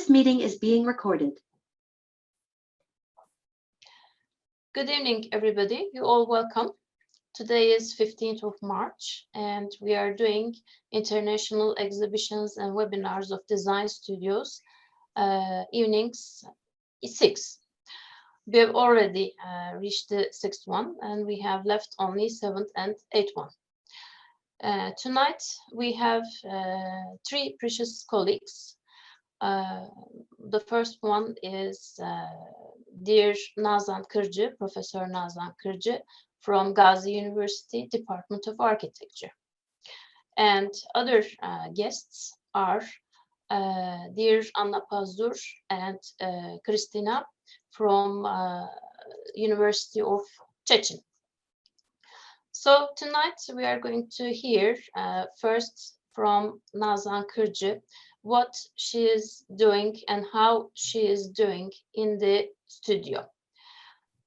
This meeting is being recorded. Good evening, everybody. You're all welcome. Today is 15th of March, and we are doing international exhibitions and webinars of Design Studios, evenings 6. We have already reached the 6th one, and we have left only 7th and 8th one. Tonight, we have 3 precious colleagues. The first one is dear Nazan Kırcı, Professor Nazan Kırcı from Gazi University, Department of Architecture. And other guests are dear Anna Pazdur and Krystyna from University of Czechia. So tonight we are going to hear first from Nazan Kırcı what she is doing and how she is doing in the studio.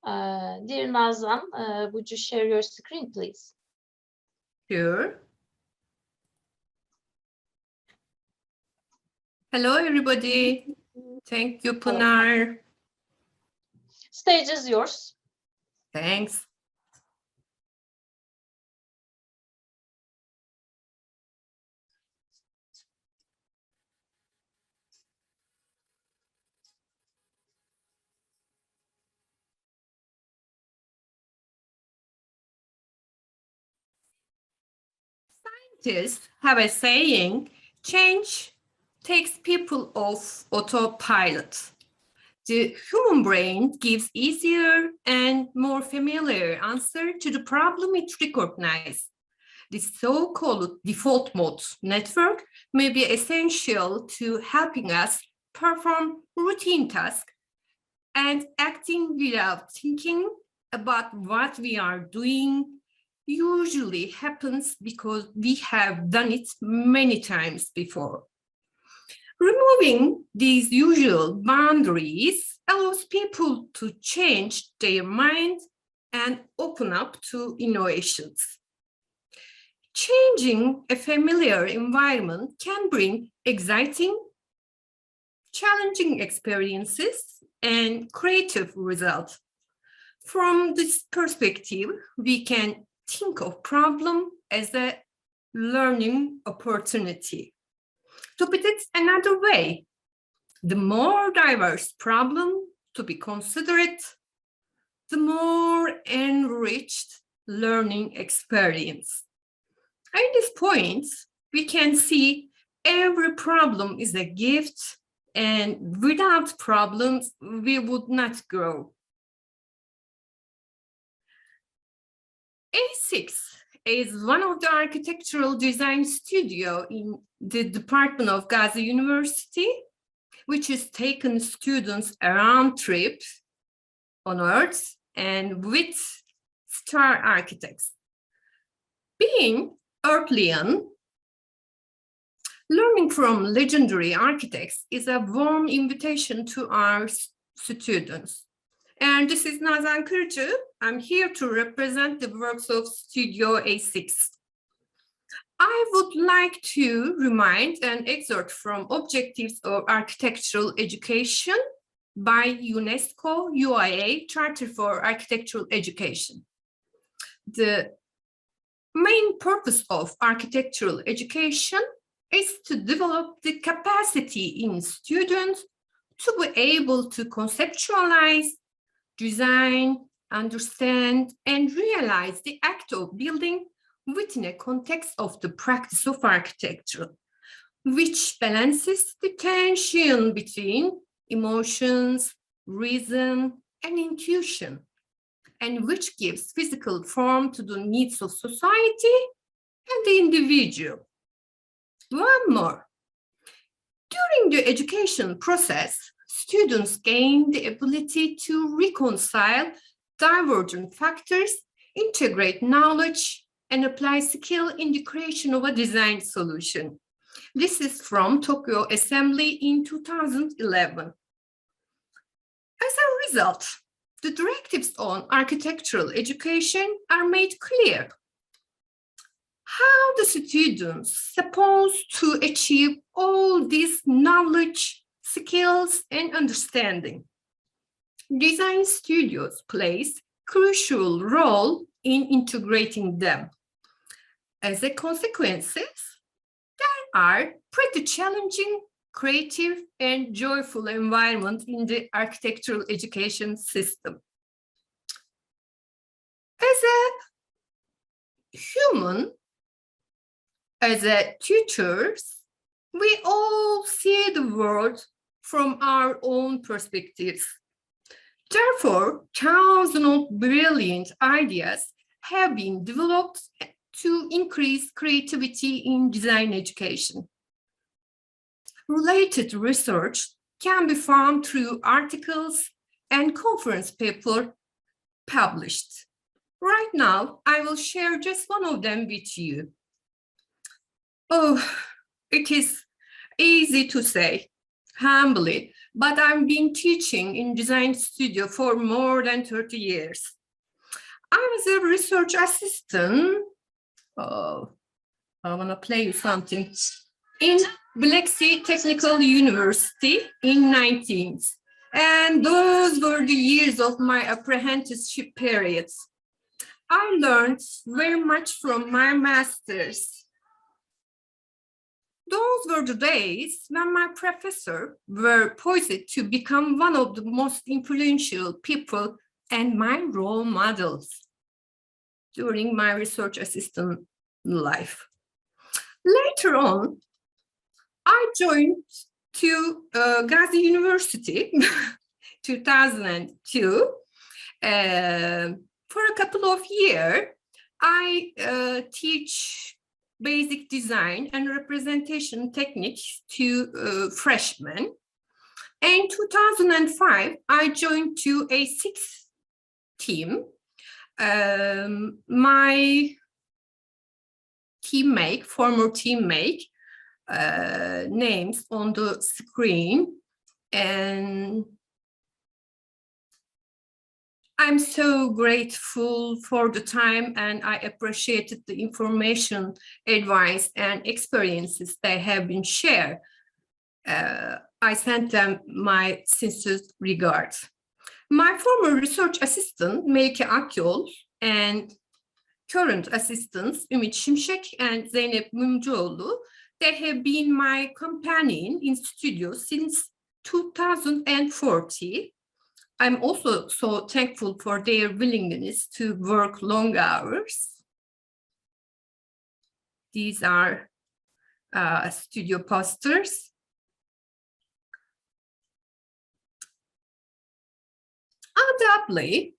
Dear Nazan, would you share your screen, please? Sure. Hello, everybody. Thank you, Pınar. Stage is yours. Thanks. Scientists have a saying, change takes people off autopilot. The human brain gives easier and more familiar answer to the problem it recognizes. The so-called default mode network may be essential to helping us perform routine tasks and acting without thinking about what we are doing usually happens because we have done it many times before. Removing these usual boundaries allows people to change their mind and open up to innovations. Changing a familiar environment can bring exciting, challenging experiences and creative results. From this perspective, we can think of problem as a learning opportunity. To put it another way, the more diverse problem to be considered, the more enriched learning experience. At this point, we can see every problem is a gift, and without problems, we would not grow. A6 is one of the architectural design studio in the Department of Gazi University, which has taken students around trips on Earth and with star architects. Being Earthlian, learning from legendary architects is a warm invitation to our students. And this is Nazan Kırcı. I'm here to represent the works of Studio A6. I would like to remind and exhort from objectives of architectural education by UNESCO UIA Charter for Architectural Education. The main purpose of architectural education is to develop the capacity in students to be able to conceptualize, design, understand, and realize the act of building within a context of the practice of architecture, which balances the tension between emotions, reason, and intuition, and which gives physical form to the needs of society and the individual. One more. During the education process, students gain the ability to reconcile divergent factors, integrate knowledge, and apply skill in the creation of a design solution. This is from Tokyo Assembly in 2011. As a result, the directives on architectural education are made clear. How the students supposed to achieve all this knowledge, skills, and understanding. Design studios plays crucial role in integrating them. As a consequence, there are pretty challenging, creative, and joyful environment in the architectural education system. As a human, as a tutors, we all see the world from our own perspectives. Therefore, thousands of brilliant ideas have been developed to increase creativity in design education. Related research can be found through articles and conference papers published. Right now, I will share just one of them with you. Oh, it is easy to say, humbly, but I've been teaching in design studio for more than 30 years. I was a research assistant. Oh, I want to play you something. In Lect Technical University in 19th. And those were the years of my apprenticeship periods. I learned very much from my masters. Those were the days when my professors were poised to become one of the most influential people and my role models during my research assistant life. Later on, I joined to Gazi University, 2002. For a couple of years, I teach basic design and representation techniques to freshmen. In 2005, I joined to a sixth team. My teammate, former teammate, names on the screen, and I'm so grateful for the time, and I appreciated the information, advice, and experiences that have been shared. I sent them my sincere regards. My former research assistant, Melike Akyol, and current assistants, Ümit Şimşek and Zeynep Mumcuoğlu, they have been my companion in studio since 2014. I'm also so thankful for their willingness to work long hours. These are studio posters. Undoubtedly,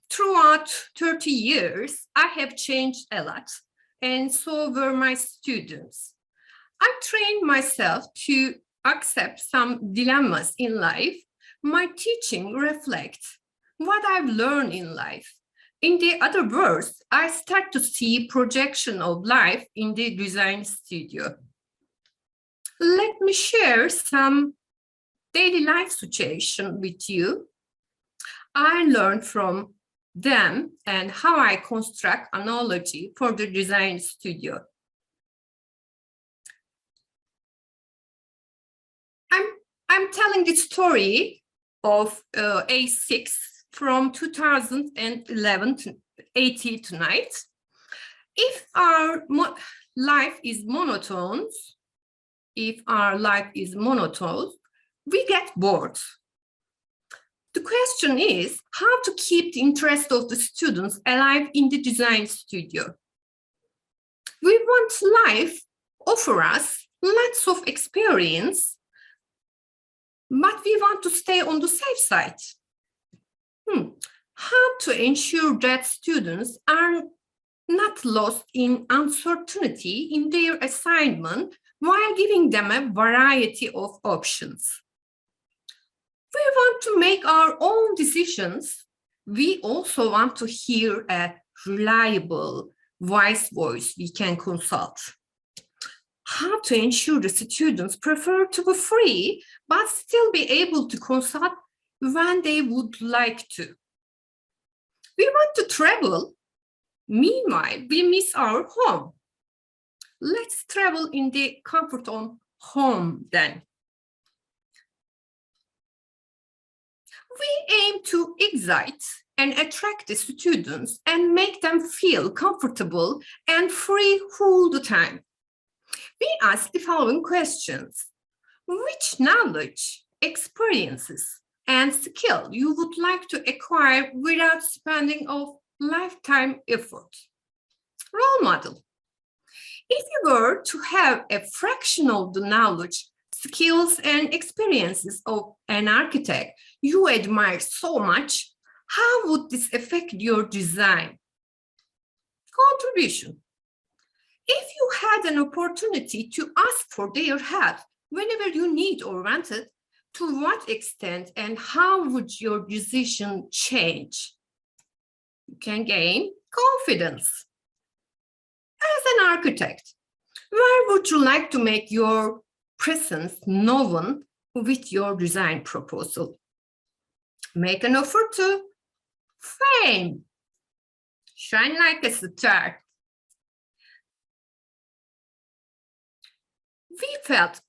throughout 30 years, I have changed a lot, and so were my students. I trained myself to accept some dilemmas in life. My teaching reflects what I've learned in life. In the other words, I start to see projection of life in the design studio. Let me share some daily life situation with you. I learned from them and how I construct analogy for the design studio. I'm telling the story of A6 from 2011 to 18 tonight. If our life is monotone, we get bored. The question is how to keep the interest of the students alive in the design studio. We want life offer us lots of experience, but we want to stay on the safe side. How to ensure that students are not lost in uncertainty in their assignment while giving them a variety of options? We want to make our own decisions. We also want to hear a reliable, wise voice we can consult. How to ensure the students prefer to be free, but still be able to consult when they would like to. We want to travel. Meanwhile, we miss our home. Let's travel in the comfort of home then. We aim to excite and attract the students and make them feel comfortable and free all the time. We ask the following questions. Which knowledge, experiences, and skill you would like to acquire without spending a lifetime effort? Role model. If you were to have a fraction of the knowledge, skills, and experiences of an architect you admire so much, how would this affect your design? Contribution. If you had an opportunity to ask for their help whenever you need or want it, to what extent and how would your decision change? You can gain confidence. As an architect, where would you like to make your presence known with your design proposal? Make an offer to fame. Shine like a star. We felt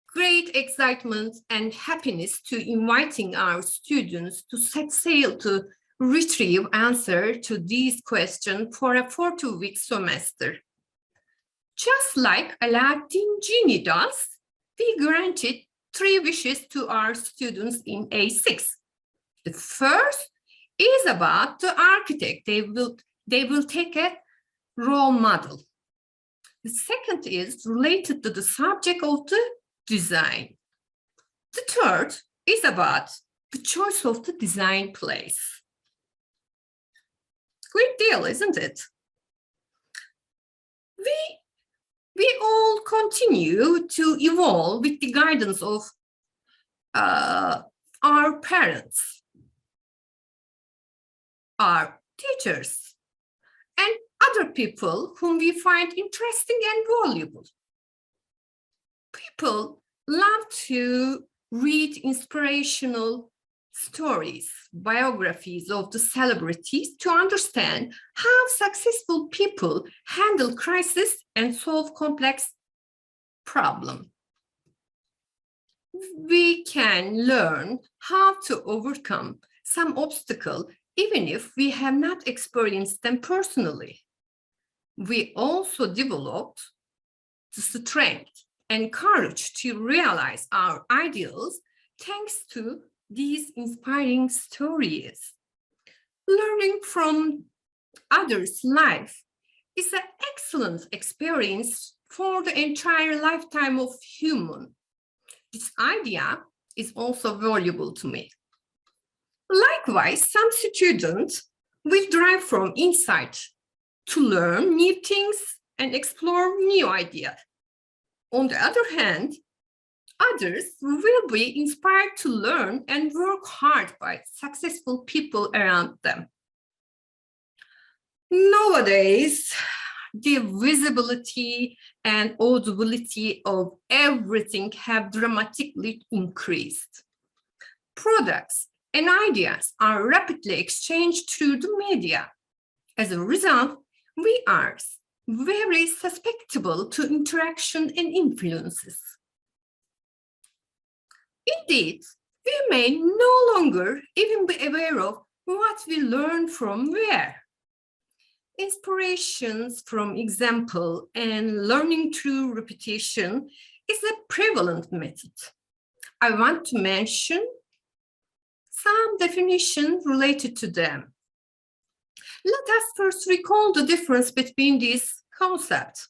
great excitement and happiness to inviting our students to set sail to retrieve answer to these questions for a 4-week semester. Just like Aladdin Genie does, we granted 3 wishes to our students in A6. The first is about the architect. They will take a role model. The second is related to the subject of the design. The third is about the choice of the design place. Great deal, isn't it? We all continue to evolve with the guidance of our parents, our teachers, and other people whom we find interesting and valuable. People love to read inspirational stories, biographies of the celebrities to understand how successful people handle crisis and solve complex problems. We can learn how to overcome some obstacle even if we have not experienced them personally. We also developed the strength and courage to realize our ideals thanks to these inspiring stories. Learning from others' life is an excellent experience for the entire lifetime of human. This idea is also valuable to me. Likewise, some students will derive from insight to learn new things and explore new ideas. On the other hand, others will be inspired to learn and work hard by successful people around them. Nowadays, the visibility and audibility of everything have dramatically increased. Products and ideas are rapidly exchanged through the media. As a result, we are very susceptible to interaction and influences. Indeed, we may no longer even be aware of what we learn from where. Inspirations from example and learning through repetition is a prevalent method. I want to mention some definitions related to them. Let us first recall the difference between these concepts.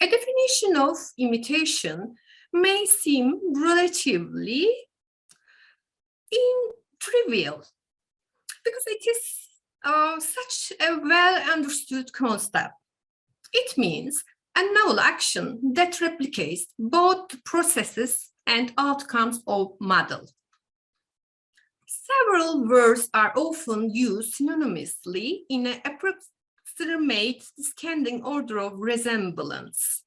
A definition of imitation may seem relatively trivial because it is such a well-understood concept. It means a novel action that replicates both the processes and outcomes of model. Several words are often used synonymously in an approximate descending order of resemblance: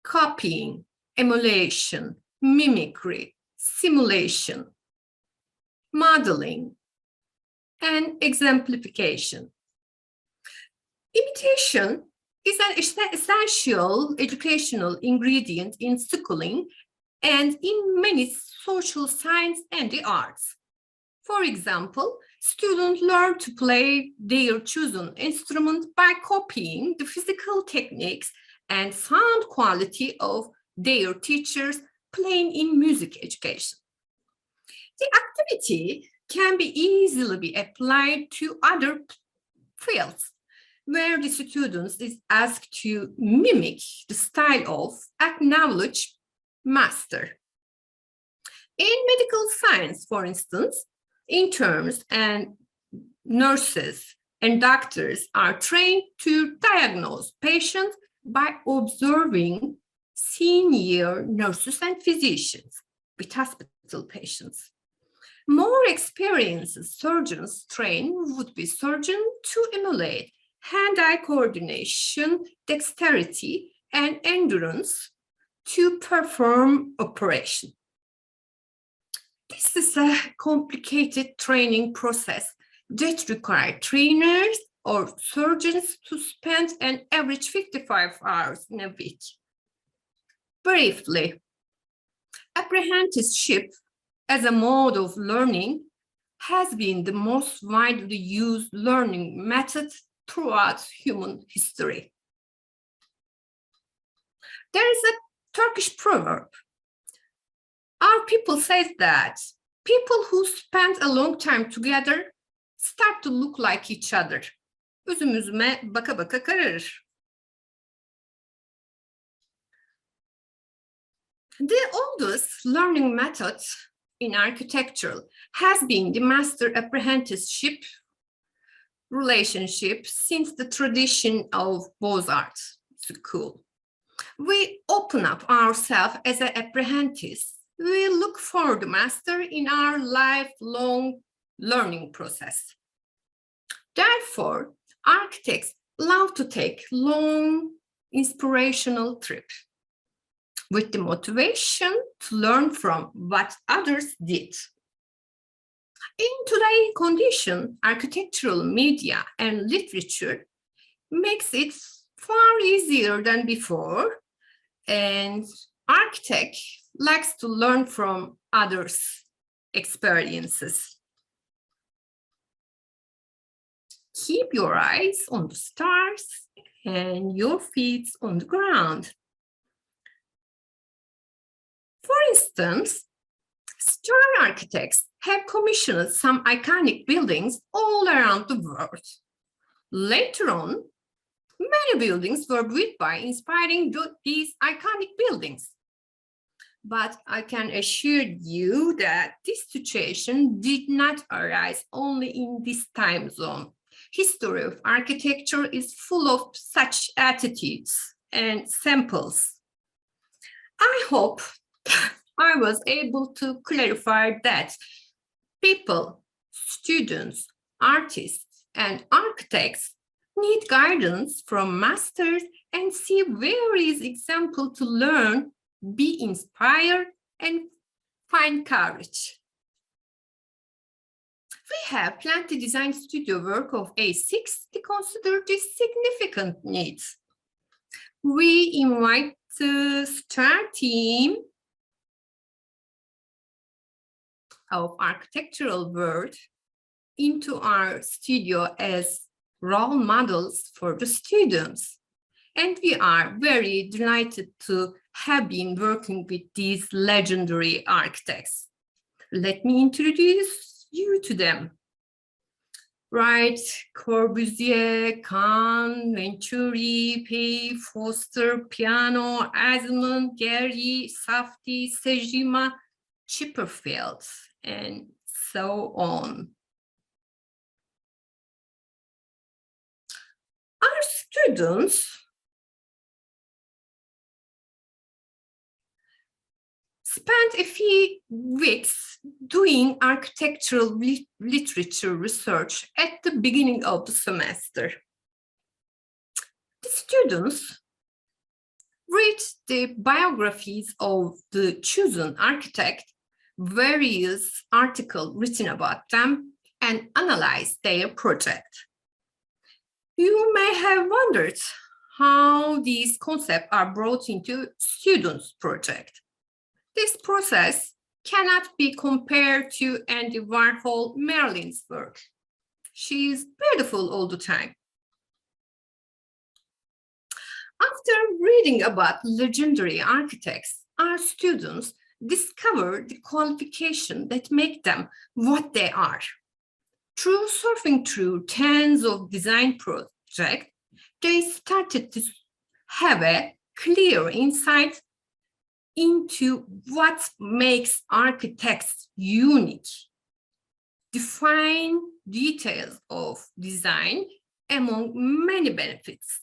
copying, emulation, mimicry, simulation, modeling, and exemplification. Imitation is an essential educational ingredient in schooling and in many social science and the arts. For example, students learn to play their chosen instrument by copying the physical techniques and sound quality of their teachers playing in music education. The activity can be easily applied to other fields, where the students is asked to mimic the style of acknowledged master. In medical science, for instance, interns and nurses and doctors are trained to diagnose patients by observing senior nurses and physicians with hospital patients. More experienced surgeons trained would-be surgeons to emulate hand-eye coordination, dexterity, and endurance to perform operation. This is a complicated training process that requires trainers or surgeons to spend an average 55 hours in a week. Briefly, apprenticeship as a mode of learning has been the most widely used learning method throughout human history. There is a Turkish proverb. Our people say that people who spend a long time together start to look like each other. Üzüm üzüme baka baka kararır. The oldest learning method in architecture has been the master-apprenticeship relationship since the tradition of Beaux-Arts school. We open up ourselves as an apprentice. We look for the master in our lifelong learning process. Therefore, architects love to take long, inspirational trips with the motivation to learn from what others did. In today's condition, architectural media and literature makes it far easier than before, and architect likes to learn from others' experiences. Keep your eyes on the stars and your feet on the ground. For instance, star architects have commissioned some iconic buildings all around the world. Later on, many buildings were built by inspiring these iconic buildings. But I can assure you that this situation did not arise only in this time zone. History of architecture is full of such attitudes and samples. I hope I was able to clarify that people, students, artists, and architects need guidance from masters and see various examples to learn, be inspired, and find courage. We have plenty design studio work of A6 to consider these significant needs. We invite the star team of architectural world into our studio as role models for the students. And we are very delighted to have been working with these legendary architects. Let me introduce you to them. Wright, Corbusier, Kahn, Venturi, Pei, Foster, Piano, Asman, Gehry, Safdie, Sejima, Chipperfield, and so on. Our students spent a few weeks doing architectural literature research at the beginning of the semester. The students read the biographies of the chosen architect, various articles written about them, and analyze their project. You may have wondered how these concepts are brought into students' project. This process cannot be compared to Andy Warhol Marilyn's work. She is beautiful all the time. After reading about legendary architects, our students discover the qualifications that make them what they are. Through surfing through tens of design projects, they started to have a clear insight into what makes architects unique, define details of design among many benefits.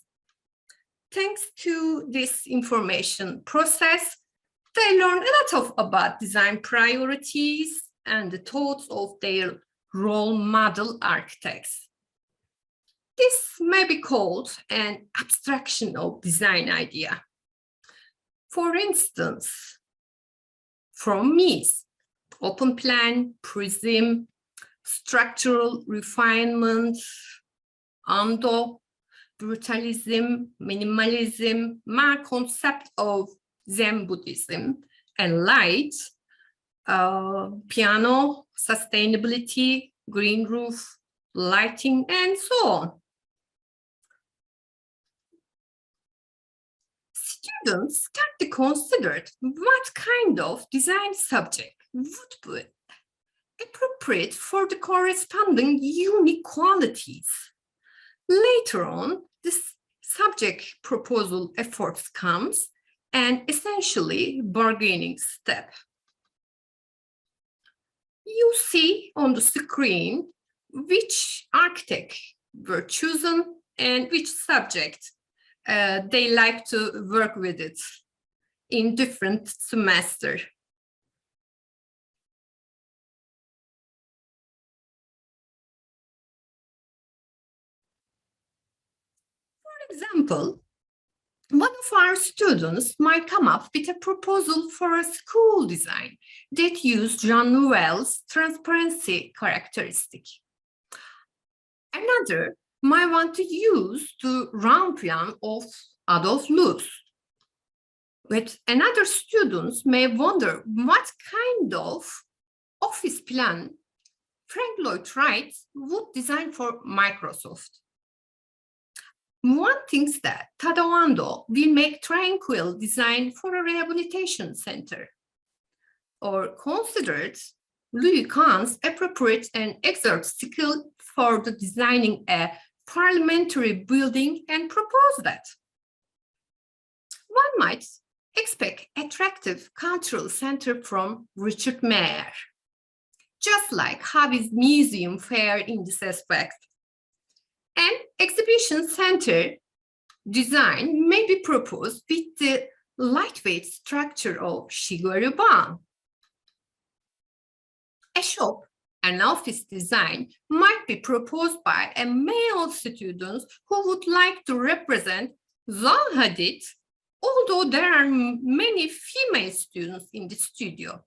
Thanks to this information process, they learn a lot about design priorities and the thoughts of their role model architects. This may be called an abstraction of design idea. For instance, from Mies, open plan, prism, structural refinement, Ando, brutalism, minimalism, my concept of Zen Buddhism, and light, piano, sustainability, green roof, lighting, and so on. Students start to consider what kind of design subject would be appropriate for the corresponding unique qualities. Later on, this subject proposal efforts comes and essentially bargaining step. You see on the screen which architect were chosen and which subject they like to work with it in different semesters. For example, one of our students might come up with a proposal for a school design that used Jean Nouvel's transparency characteristic. Another might want to use the round plan of Adolf Loos. But another students may wonder what kind of office plan Frank Lloyd Wright would design for Microsoft. One thinks that Tadao Ando will make tranquil design for a rehabilitation center, or considered Louis Kahn's appropriate and exert skill for the designing a parliamentary building and propose that. One might expect attractive cultural center from Richard Mayer, just like Hobby's museum fare in this aspect. An exhibition center design may be proposed with the lightweight structure of Shigeru Ban. A shop and office design might be proposed by a male student who would like to represent Zaha Hadid, although there are many female students in the studio.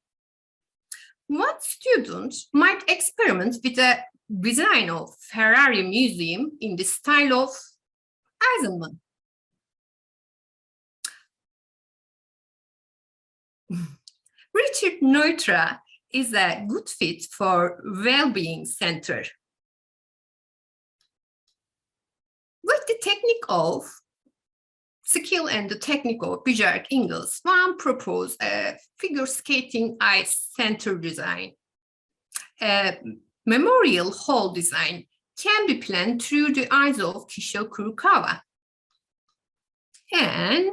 One student might experiment with a design of Ferrari Museum in the style of Eisenman. Richard Neutra is a good fit for well-being center. With the technique of skill and the technique of Bjarke Ingels, one proposed a figure skating ice center design. Memorial hall design can be planned through the eyes of Kishio Kurokawa. And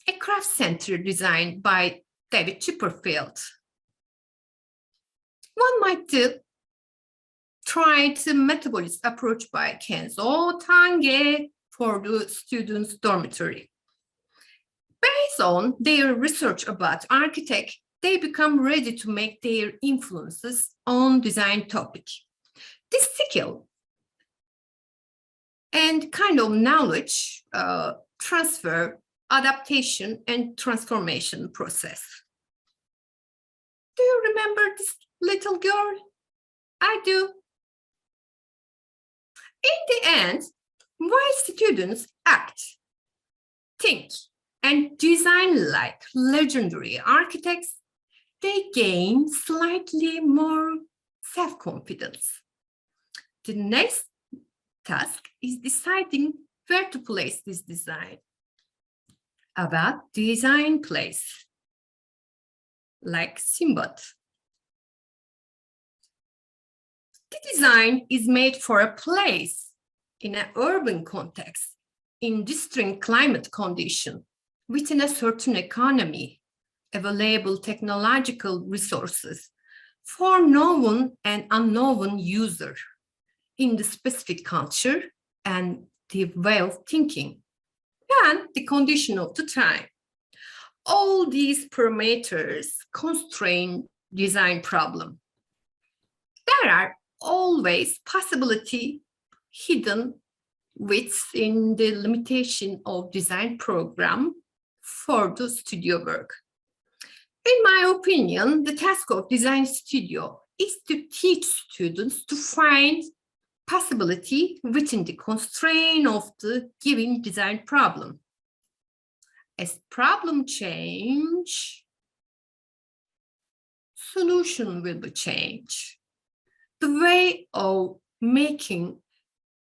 a craft center design by David Chipperfield. One might try the metabolist approach by Kenzo Tange for the students' dormitory. Based on their research about architect, they become ready to make their influences on design topic. This skill and kind of knowledge transfer, adaptation, and transformation process. Do you remember this little girl? I do. In the end, While students act, think, and design like legendary architects, they gain slightly more self-confidence. The next task is deciding where to place this design. About design place, like Simbad. The design is made for a place in an urban context, in distinct climate condition, within a certain economy, available technological resources for known and unknown user, in the specific culture and the way of thinking, and the condition of the time. All these parameters constrain design problem. There are always possibility hidden within the limitation of design program for the studio work. In my opinion, the task of design studio is to teach students to find possibility within the constraint of the given design problem. As problem change, solution will be changed. The way of making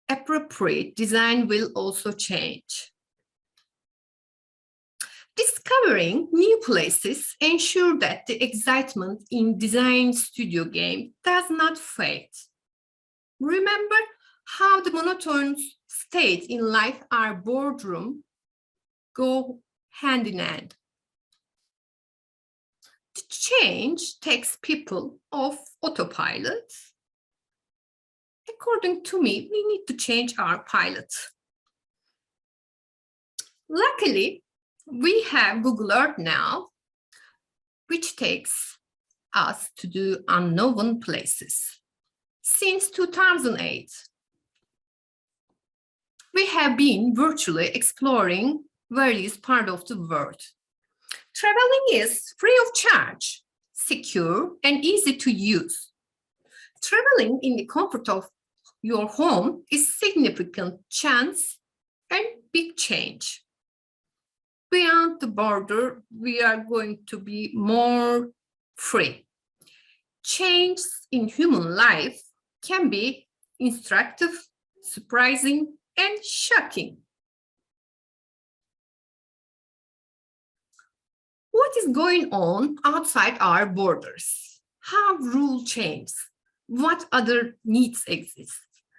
appropriate design will also change. Discovering new places ensure that the excitement in design studio game does not fade. Remember how the monotonous states in life are boredom go hand in hand. The change takes people off autopilot. According to me, we need to change our pilot. Luckily, we have Google Earth now, which takes us to do unknown places. Since 2008, we have been virtually exploring various parts of the world. Traveling is free of charge, secure, and easy to use. Traveling in the comfort of your home is significant chance and big change. Beyond the border, we are going to be more free. Change in human life can be instructive, surprising, and shocking. What is going on outside our borders? How rules change? What other needs exist?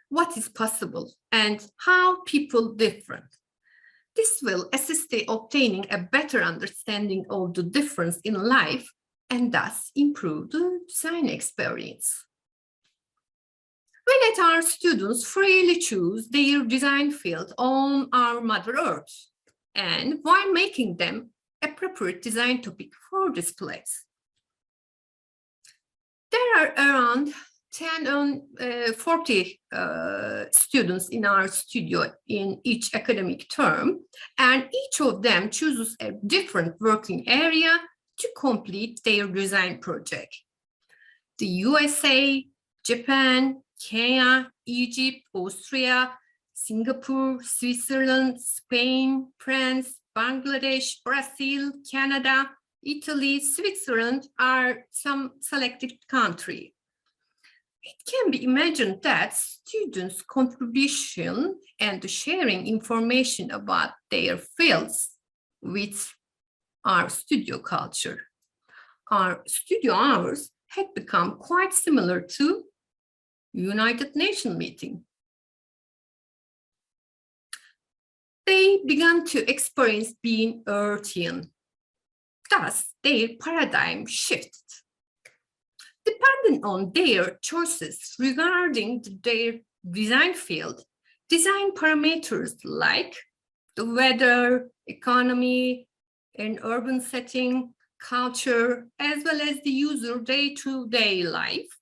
What is possible? And how people different? This will assist in obtaining a better understanding of the difference in life and thus improve the design experience. We let our students freely choose their design field on our Mother Earth, and while making them appropriate design topic for this place. There are around 40 students in our studio in each academic term, and each of them chooses a different working area to complete their design project. The USA, Japan, Kenya, Egypt, Austria, Singapore, Switzerland, Spain, France, Bangladesh, Brazil, Canada, Italy, Switzerland are some selected countries. It can be imagined that students' contribution and sharing information about their fields with our studio culture. Our studio hours had become quite similar to United Nations meeting. They began to experience being Earthian. Thus, their paradigm shifted. Depending on their choices regarding their design field, design parameters like the weather, economy, and urban setting, culture, as well as the user day-to-day life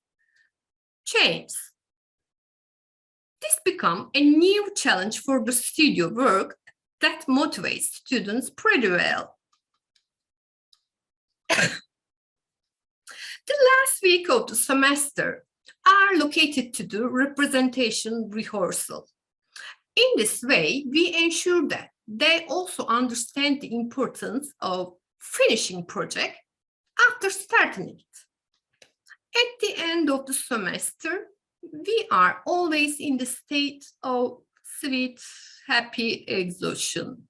change. This becomes a new challenge for the studio work that motivates students pretty well. The last week of the semester are located to do representation rehearsal. In this way, we ensure that they also understand the importance of finishing project after starting it. At the end of the semester, we are always in the state of sweet, happy exhaustion.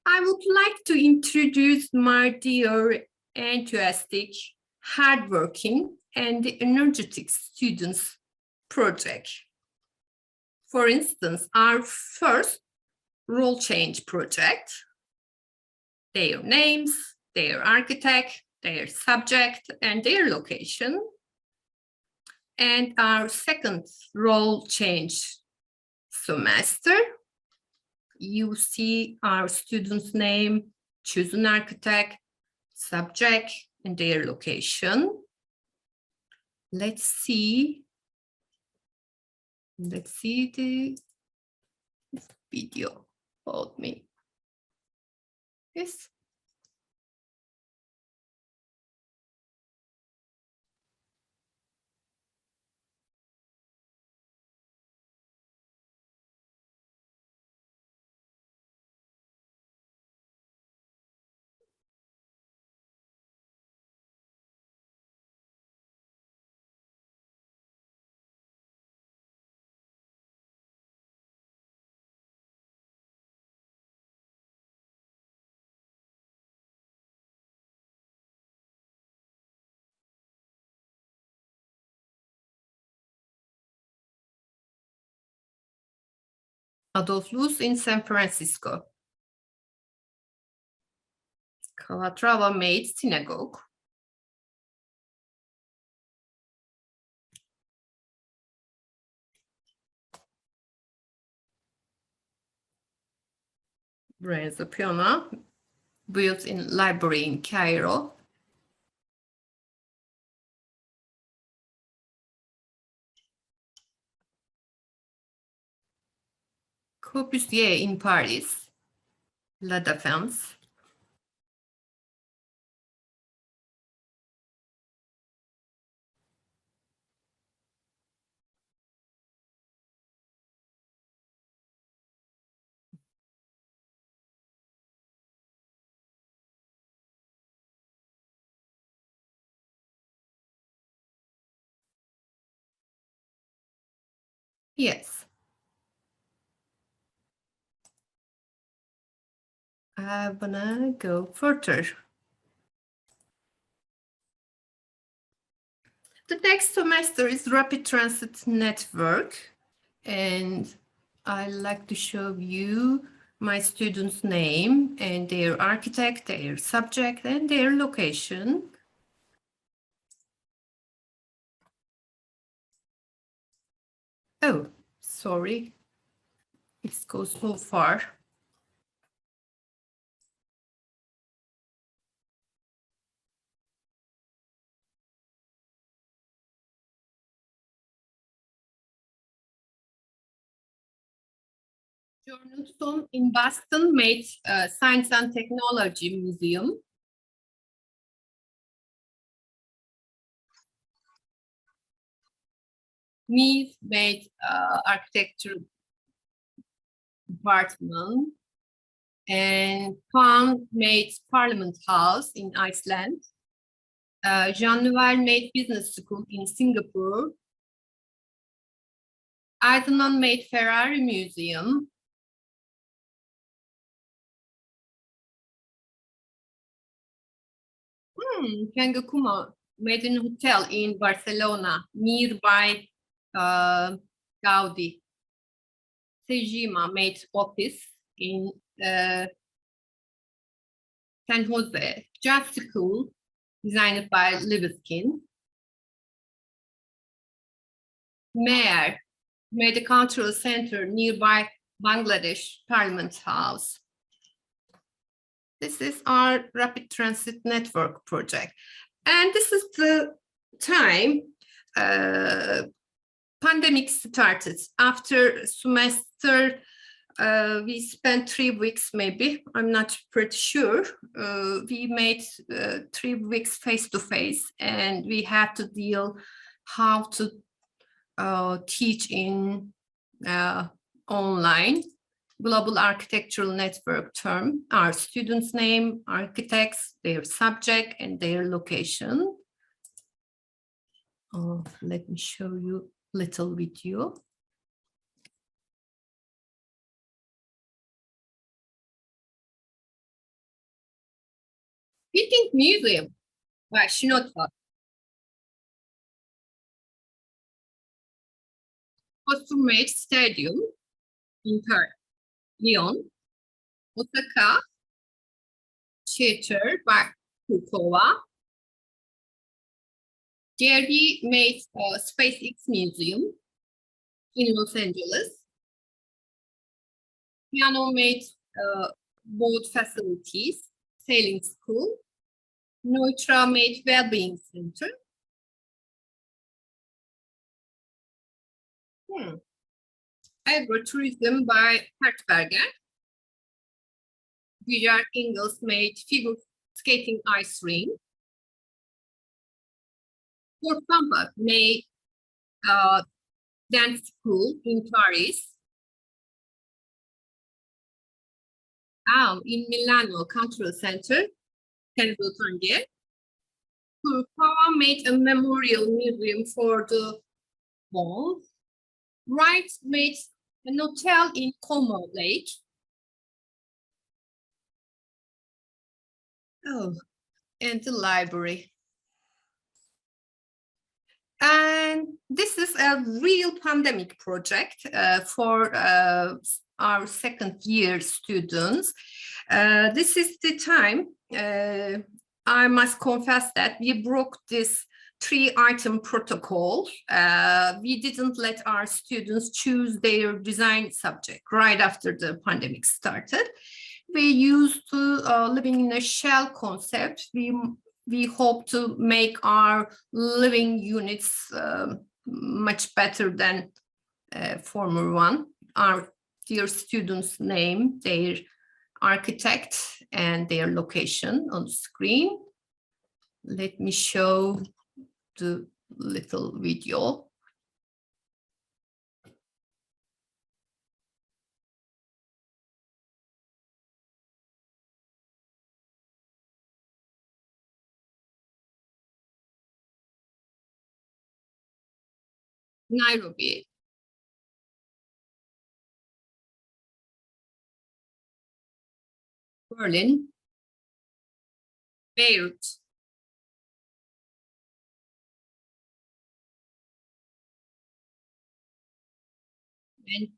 I would like to introduce my dear, enthusiastic, hardworking, and energetic students project. For instance, our first role change project, their names, their architect, their subject, and their location. And our second role change semester, you see our student's name, chosen architect, subject, and their location. Let's see the video. Hold me. Yes. Adolf Loos in San Francisco. Calatrava made synagogue. Renzo Piano built in library in Cairo. Corbusier in Paris, La Défense. Yes. I wanna go further. The next semester is Rapid Transit Network, and I like to show you my student's name and their architect, their subject, and their location. Oh, sorry, it goes so far. Januszkiewicz in Boston made Science and Technology Museum. Mies made architecture department, and Khan made Parliament House in Iceland. Jean Nouvel made business school in Singapore. Eisenman made Ferrari Museum. Ken Kuma made a hotel in Barcelona, nearby Gaudi. Sejima made office in San Jose, just school, designed by Libeskind. Mayor made a cultural center nearby Bangladesh Parliament House. This is our Rapid Transit Network project. And this is the time pandemic started. After semester, we spent 3 weeks, maybe, I'm not pretty sure. We made 3 weeks face-to-face, and we had to deal how to teach in online. Global architectural network term, our students' name, architects, their subject, and their location. Let me show you a little video. Building Museum by Shinota. Pazdur Stadium in Lyon. Osaka Theater by Kukova. Gazi made SpaceX Museum in Los Angeles. Piano made boat facilities, sailing school. Neutra made well-being center. Agrotourism by Hertzberger. Güler Ingalls made figure skating ice rink. Fort Samba made dance school in Paris. In Milano Cultural Center, Tenzo Tange. Kurokawa made a memorial museum for the walls. Wright made an hotel in Como Lake. And the library. And this is a real pandemic project for our second year students. This is the time, I must confess that we broke this 3-item protocol. We didn't let our students choose their design subject right after the pandemic started. We used to living in a shell concept. We hope to make our living units much better than former one. Our dear students' name, their architect, and their location on the screen. Let me show the little video. Nairobi. Berlin. Beirut. And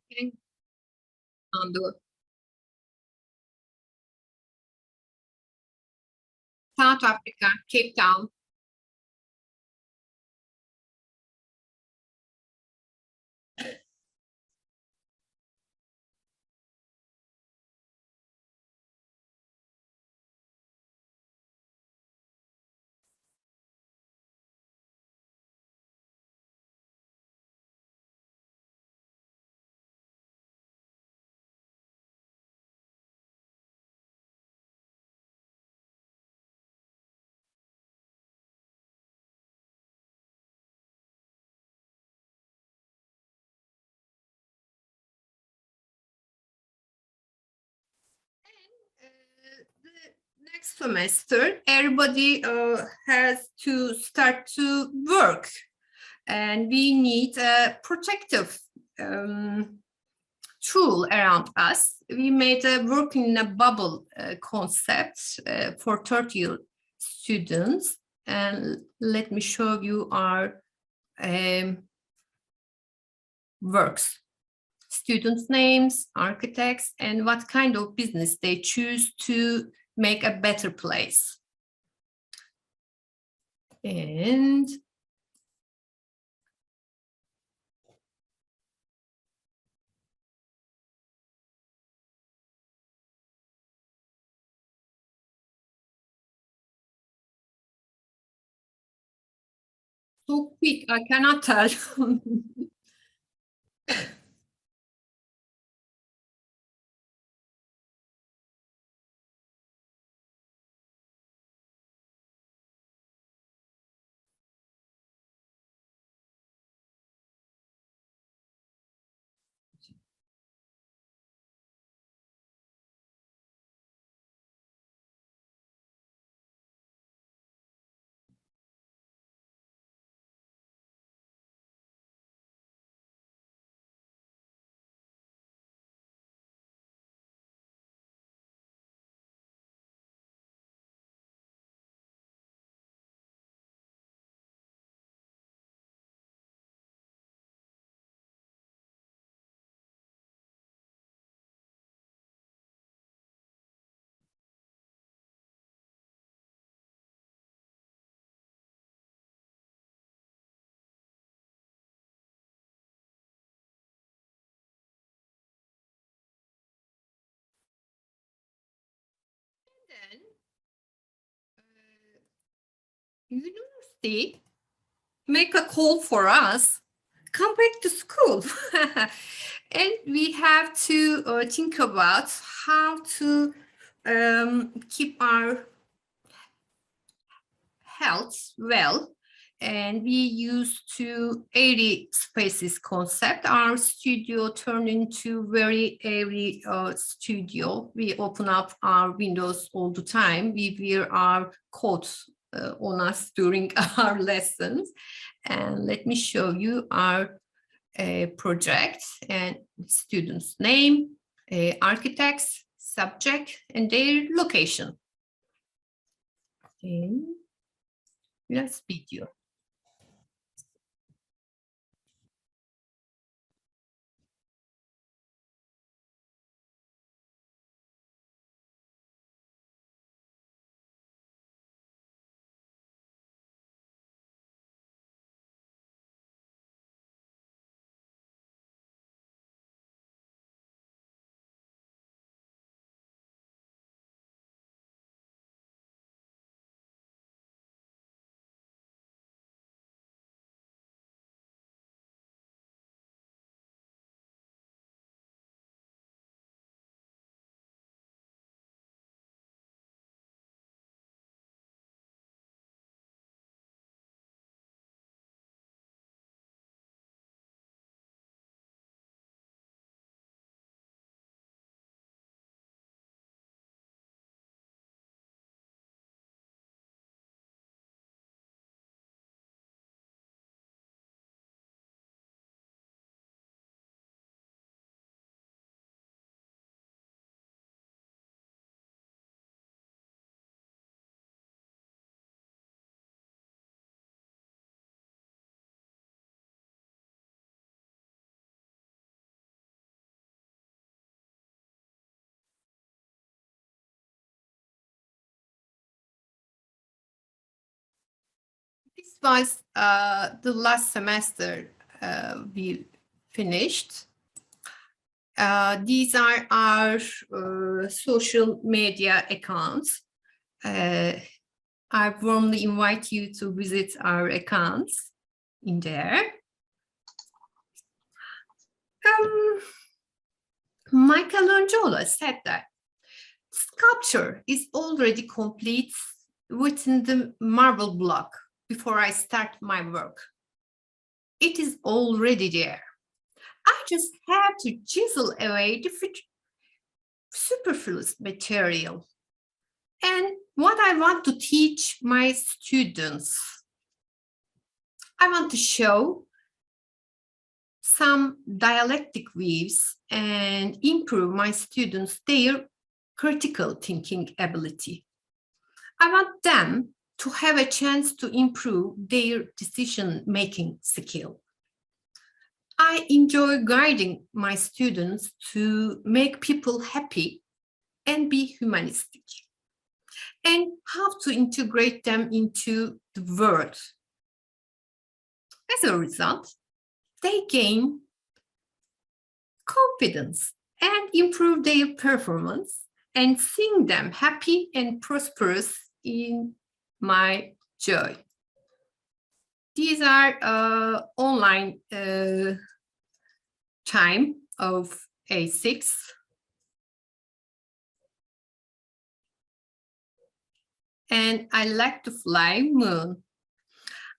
South Africa, Cape Town. The next semester, everybody has to start to work, and we need a protective tool around us. We made a working in a bubble concept for 30 students, and let me show you our works. Students' names, architects, and what kind of business they choose to make a better place. And so quick, I cannot tell. university make a call for us, come back to school. And we have to think about how to keep our health well. And we used to airy spaces concept. Our studio turned into very airy studio. We open up our windows all the time. We wear our coats on us during our lessons. And let me show you our project and students' name, architects, subject, and their location. Okay. Last video. This was the last semester we finished. These are our social media accounts. I warmly invite you to visit our accounts in there. Michelangelo said that sculpture is already complete within the marble block before I start my work. It is already there. I just have to chisel away the superfluous material. And what I want to teach my students, I want to show some dialectic views and improve my students their critical thinking ability. I want them to have a chance to improve their decision-making skill. I enjoy guiding my students to make people happy and be humanistic, and how to integrate them into the world. As a result, they gain confidence and improve their performance, and seeing them happy and prosperous in my joy. These are online time of A6. And I like to fly moon.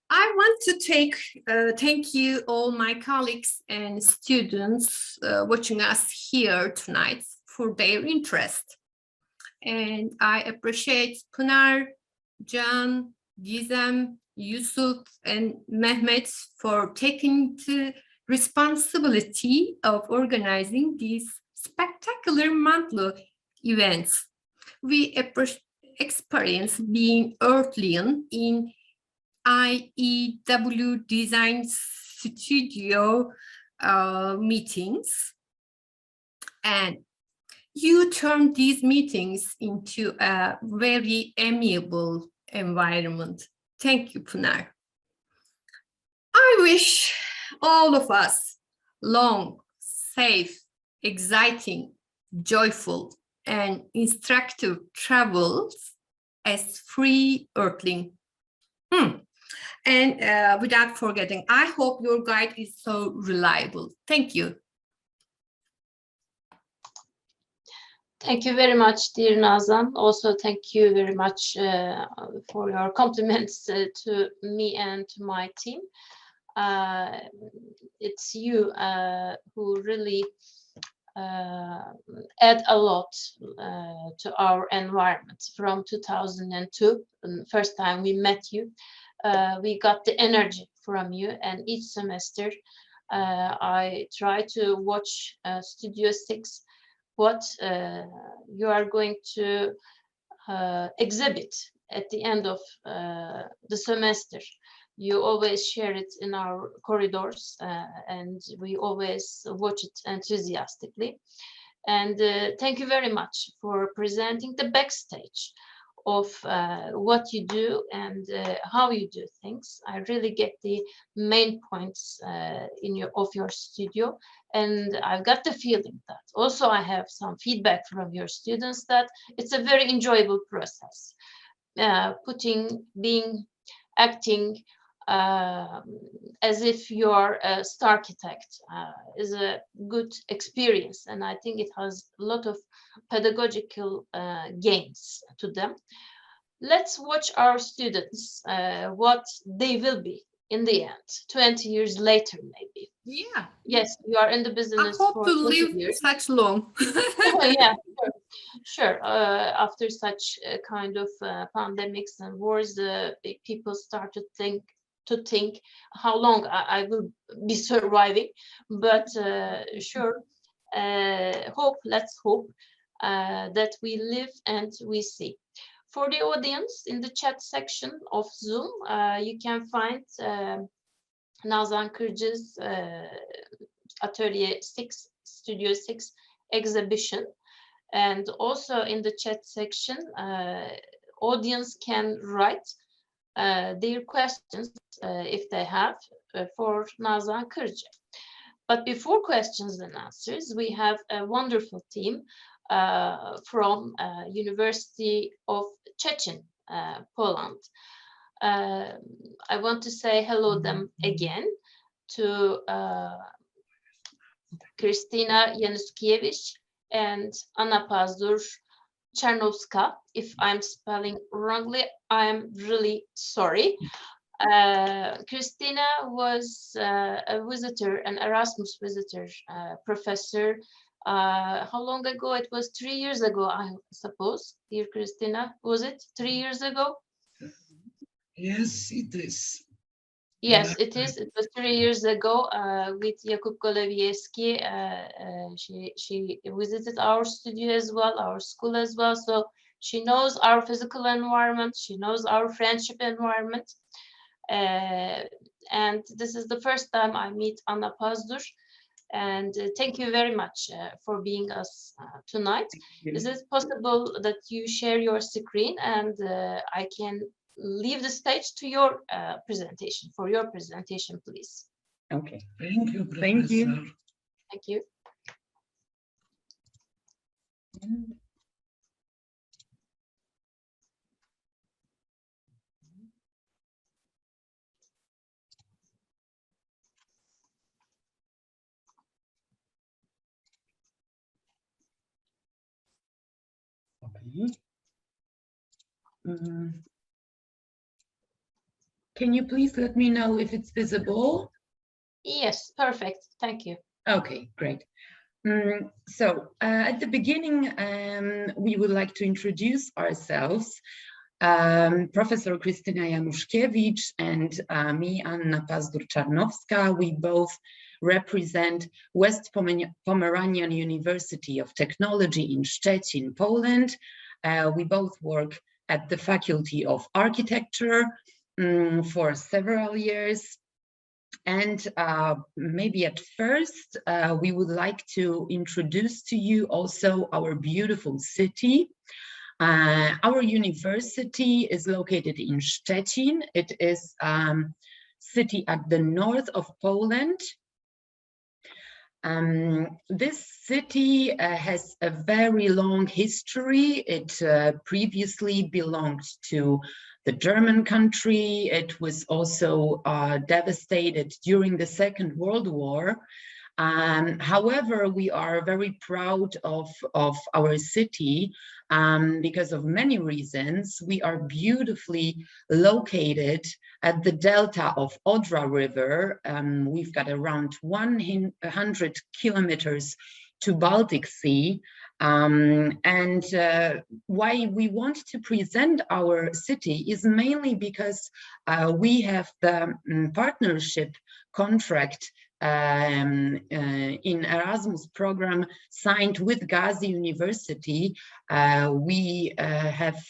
I want to thank you all my colleagues and students watching us here tonight for their interest. And I appreciate Pınar, Can, Gizem, Yusuf, and Mehmet for taking the responsibility of organizing these spectacular monthly events. We experience being Earthlian in IEW Design Studio meetings, and you turn these meetings into a very amiable environment. Thank you, Pınar. I wish all of us long, safe, exciting, joyful, and instructive travels as free Earthling. And without forgetting, I hope your guide is so reliable. Thank you. Thank you very much, dear Nazan. Also, thank you very much for your compliments to me and to my team. It's you who really add a lot to our environment. From 2002, first time we met you, we got the energy from you, and each semester I try to watch Studio 6, what you are going to exhibit at the end of the semester. You always share it in our corridors, and we always watch it enthusiastically. And thank you very much for presenting the backstage of what you do and how you do things. I really get the main points of your studio, and I've got the feeling that also I have some feedback from your students that it's a very enjoyable process. Acting as if you're a star architect is a good experience, and I think it has a lot of pedagogical gains to them. Let's watch our students, what they will be in the end, 20 years later, maybe. Yeah. Yes, you are in the business. I hope for to 20 live years. such long. Oh, yeah, sure. After such kind of pandemics and wars, people start to think how long I will be surviving. But sure, let's hope that we live and we see. For the audience, in the chat section of Zoom, you can find Nazan Kırcı's Atelier 6, Studio 6 exhibition. And also in the chat section, audience can write their questions if they have for Nazan Kırcı. But before questions and answers, we have a wonderful team from University of Szczecin, Poland. I want to say hello them again to Krystyna Januszkiewicz and Anna Pazdur-Czarnowska. If I'm spelling wrongly, I'm really sorry. Krystyna was a visitor, an Erasmus visitor, professor. How long ago? It was 3 years ago, I suppose, dear Krystyna. Was it 3 years ago? Yes, it is. Yes, it is. It was 3 years ago with Jakub Golewieski. She visited our studio as well, our school as well. So she knows our physical environment. She knows our friendship environment. And this is the first time I meet Anna Pazdur. And thank you very much for being us tonight. Is it possible that you share your screen and I can leave the stage to your presentation, for your presentation, please? Okay. Thank you, Professor. Thank you. Thank you. Okay. Can you please let me know if it's visible? Yes, perfect. Thank you. Okay, great. So at the beginning, we would like to introduce ourselves. Professor Krystyna Januszkiewicz and me, Anna Pazdur-Czarnowska, we both represent West Pomeranian University of Technology in Szczecin, Poland. We both work at the Faculty of Architecture for several years. And maybe at first, we would like to introduce to you also our beautiful city. Our university is located in Szczecin. It is city at the north of Poland. This city has a very long history. It previously belonged to the German country. It was also devastated during the Second World War. However, we are very proud of our city because of many reasons. We are beautifully located at the delta of Odra River. We've got around 100 kilometers to Baltic Sea. And why we want to present our city is mainly because we have the partnership contract in Erasmus program signed with Gazi University. We have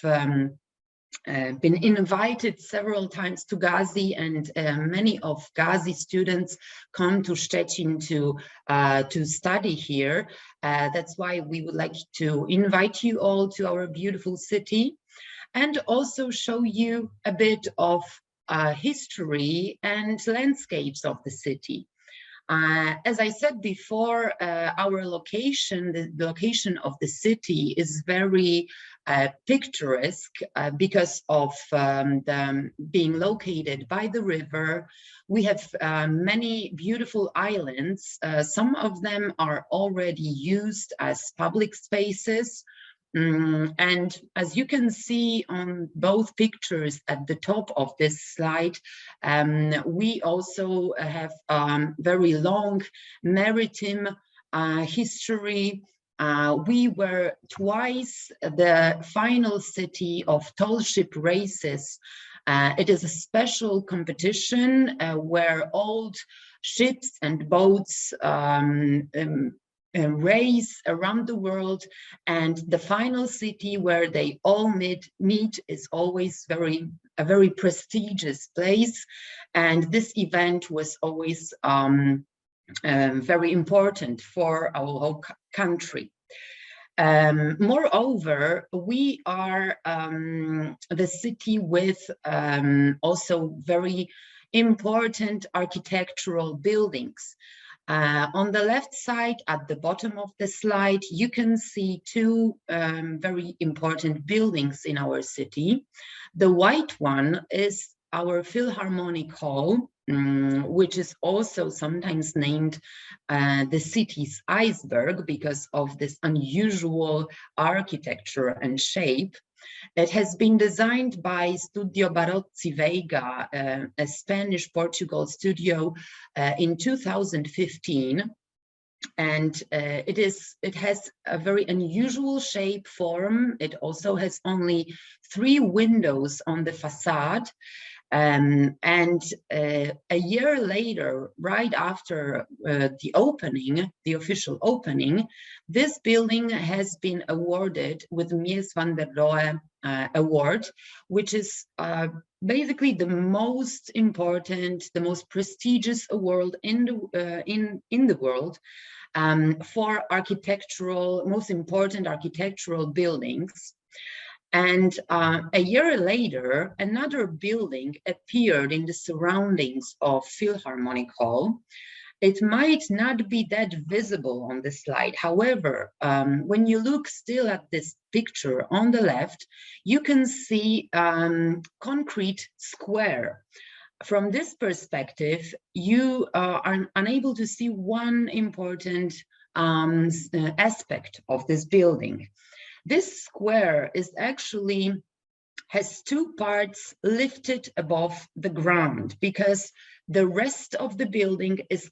been invited several times to Gazi, and many of Gazi students come to Szczecin to study here. That's why we would like to invite you all to our beautiful city and also show you a bit of history and landscapes of the city. As I said before, our location, the location of the city is very picturesque because of being located by the river. We have many beautiful islands. Some of them are already used as public spaces. And as you can see on both pictures at the top of this slide, we also have very long maritime history. We were twice the final city of tall ship races. It is a special competition where old ships and boats race around the world, and the final city where they all meet is always a very prestigious place, and this event was always very important for our whole country. Moreover, we are the city with also very important architectural buildings. On the left side, at the bottom of the slide, you can see two very important buildings in our city. The white one is our Philharmonic Hall, which is also sometimes named the city's iceberg because of this unusual architecture and shape. It has been designed by Studio Barozzi Veiga, a Spanish-Portugal studio in 2015. And it has a very unusual shape form. It also has only 3 windows on the facade. And a year later, right after the opening, the official opening, this building has been awarded with Mies van der Rohe award, which is basically the most important, the most prestigious award in the world for most important architectural buildings. And a year later, another building appeared in the surroundings of Philharmonic Hall. It might not be that visible on the slide. However, when you look still at this picture on the left, you can see concrete square. From this perspective, you are unable to see one important aspect of this building. This square has 2 parts lifted above the ground because the rest of the building is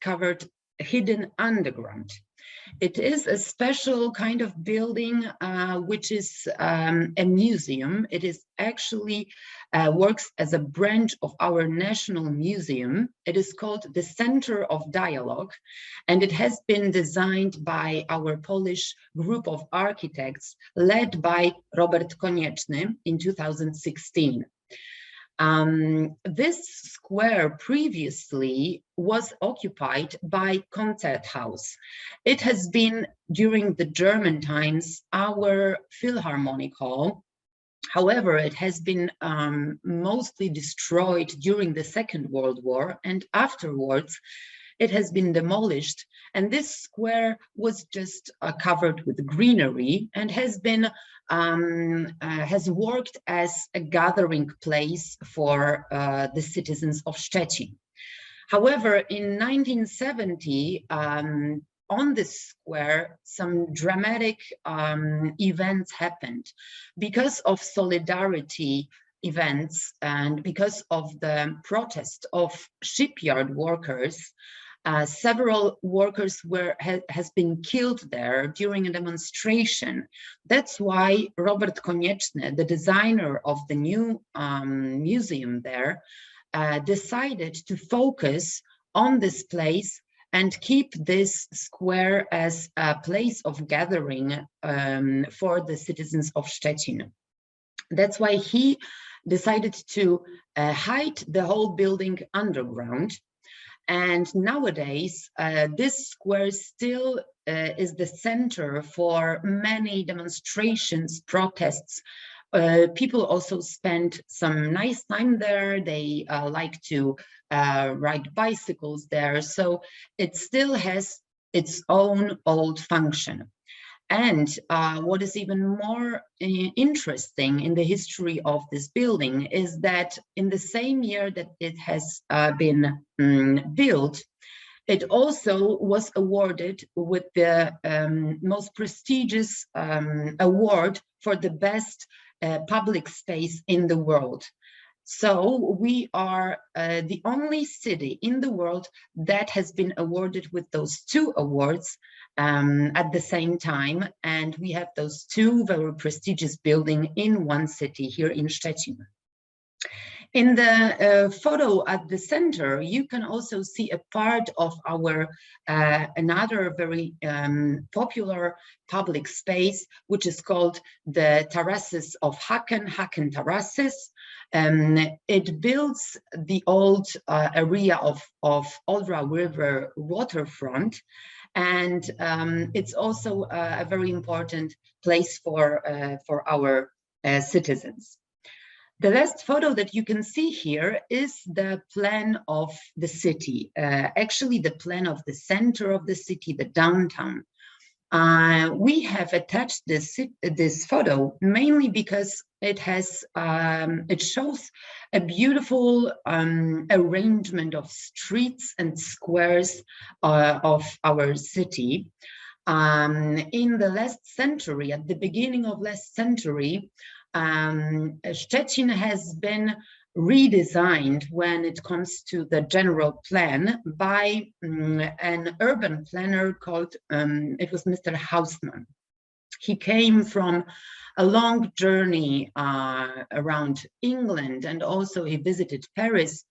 hidden underground. It is a special kind of building, which is a museum. It is actually works as a branch of our national museum. It is called the Center of Dialogue, and it has been designed by our Polish group of architects led by Robert Konieczny in 2016. This square previously was occupied by Concert House. It has been, during the German times, our Philharmonic Hall. However, it has been mostly destroyed during the Second World War, and afterwards it has been demolished, and this square was just covered with greenery and has been has worked as a gathering place for the citizens of Szczecin. However, in 1970, on this square, some dramatic events happened because of solidarity events and because of the protest of shipyard workers. Several workers has been killed there during a demonstration. That's why Robert Konieczny, the designer of the new museum there, decided to focus on this place and keep this square as a place of gathering for the citizens of Szczecin. That's why he decided to hide the whole building underground. And nowadays, this square still is the center for many demonstrations, protests. People also spend some nice time there. They like to ride bicycles there. So it still has its own old function. And what is even more interesting in the history of this building is that in the same year that it has been built, it also was awarded with the most prestigious award for the best public space in the world. So we are the only city in the world that has been awarded with those two awards at the same time. And we have those two very prestigious buildings in one city here in Szczecin. In the photo at the center, you can also see a part of our another very popular public space, which is called the Terraces of Haken Terraces. It builds the old area of Odra River waterfront. And it's also a very important place for our citizens. The last photo that you can see here is the plan of the city, actually the plan of the center of the city, the downtown. We have attached this photo mainly because it has it shows a beautiful arrangement of streets and squares of our city. In the last century, at the beginning of last century, Szczecin has been redesigned when it comes to the general plan by an urban planner called, it was Mr. Hausmann. He came from a long journey around England, and also he visited Paris.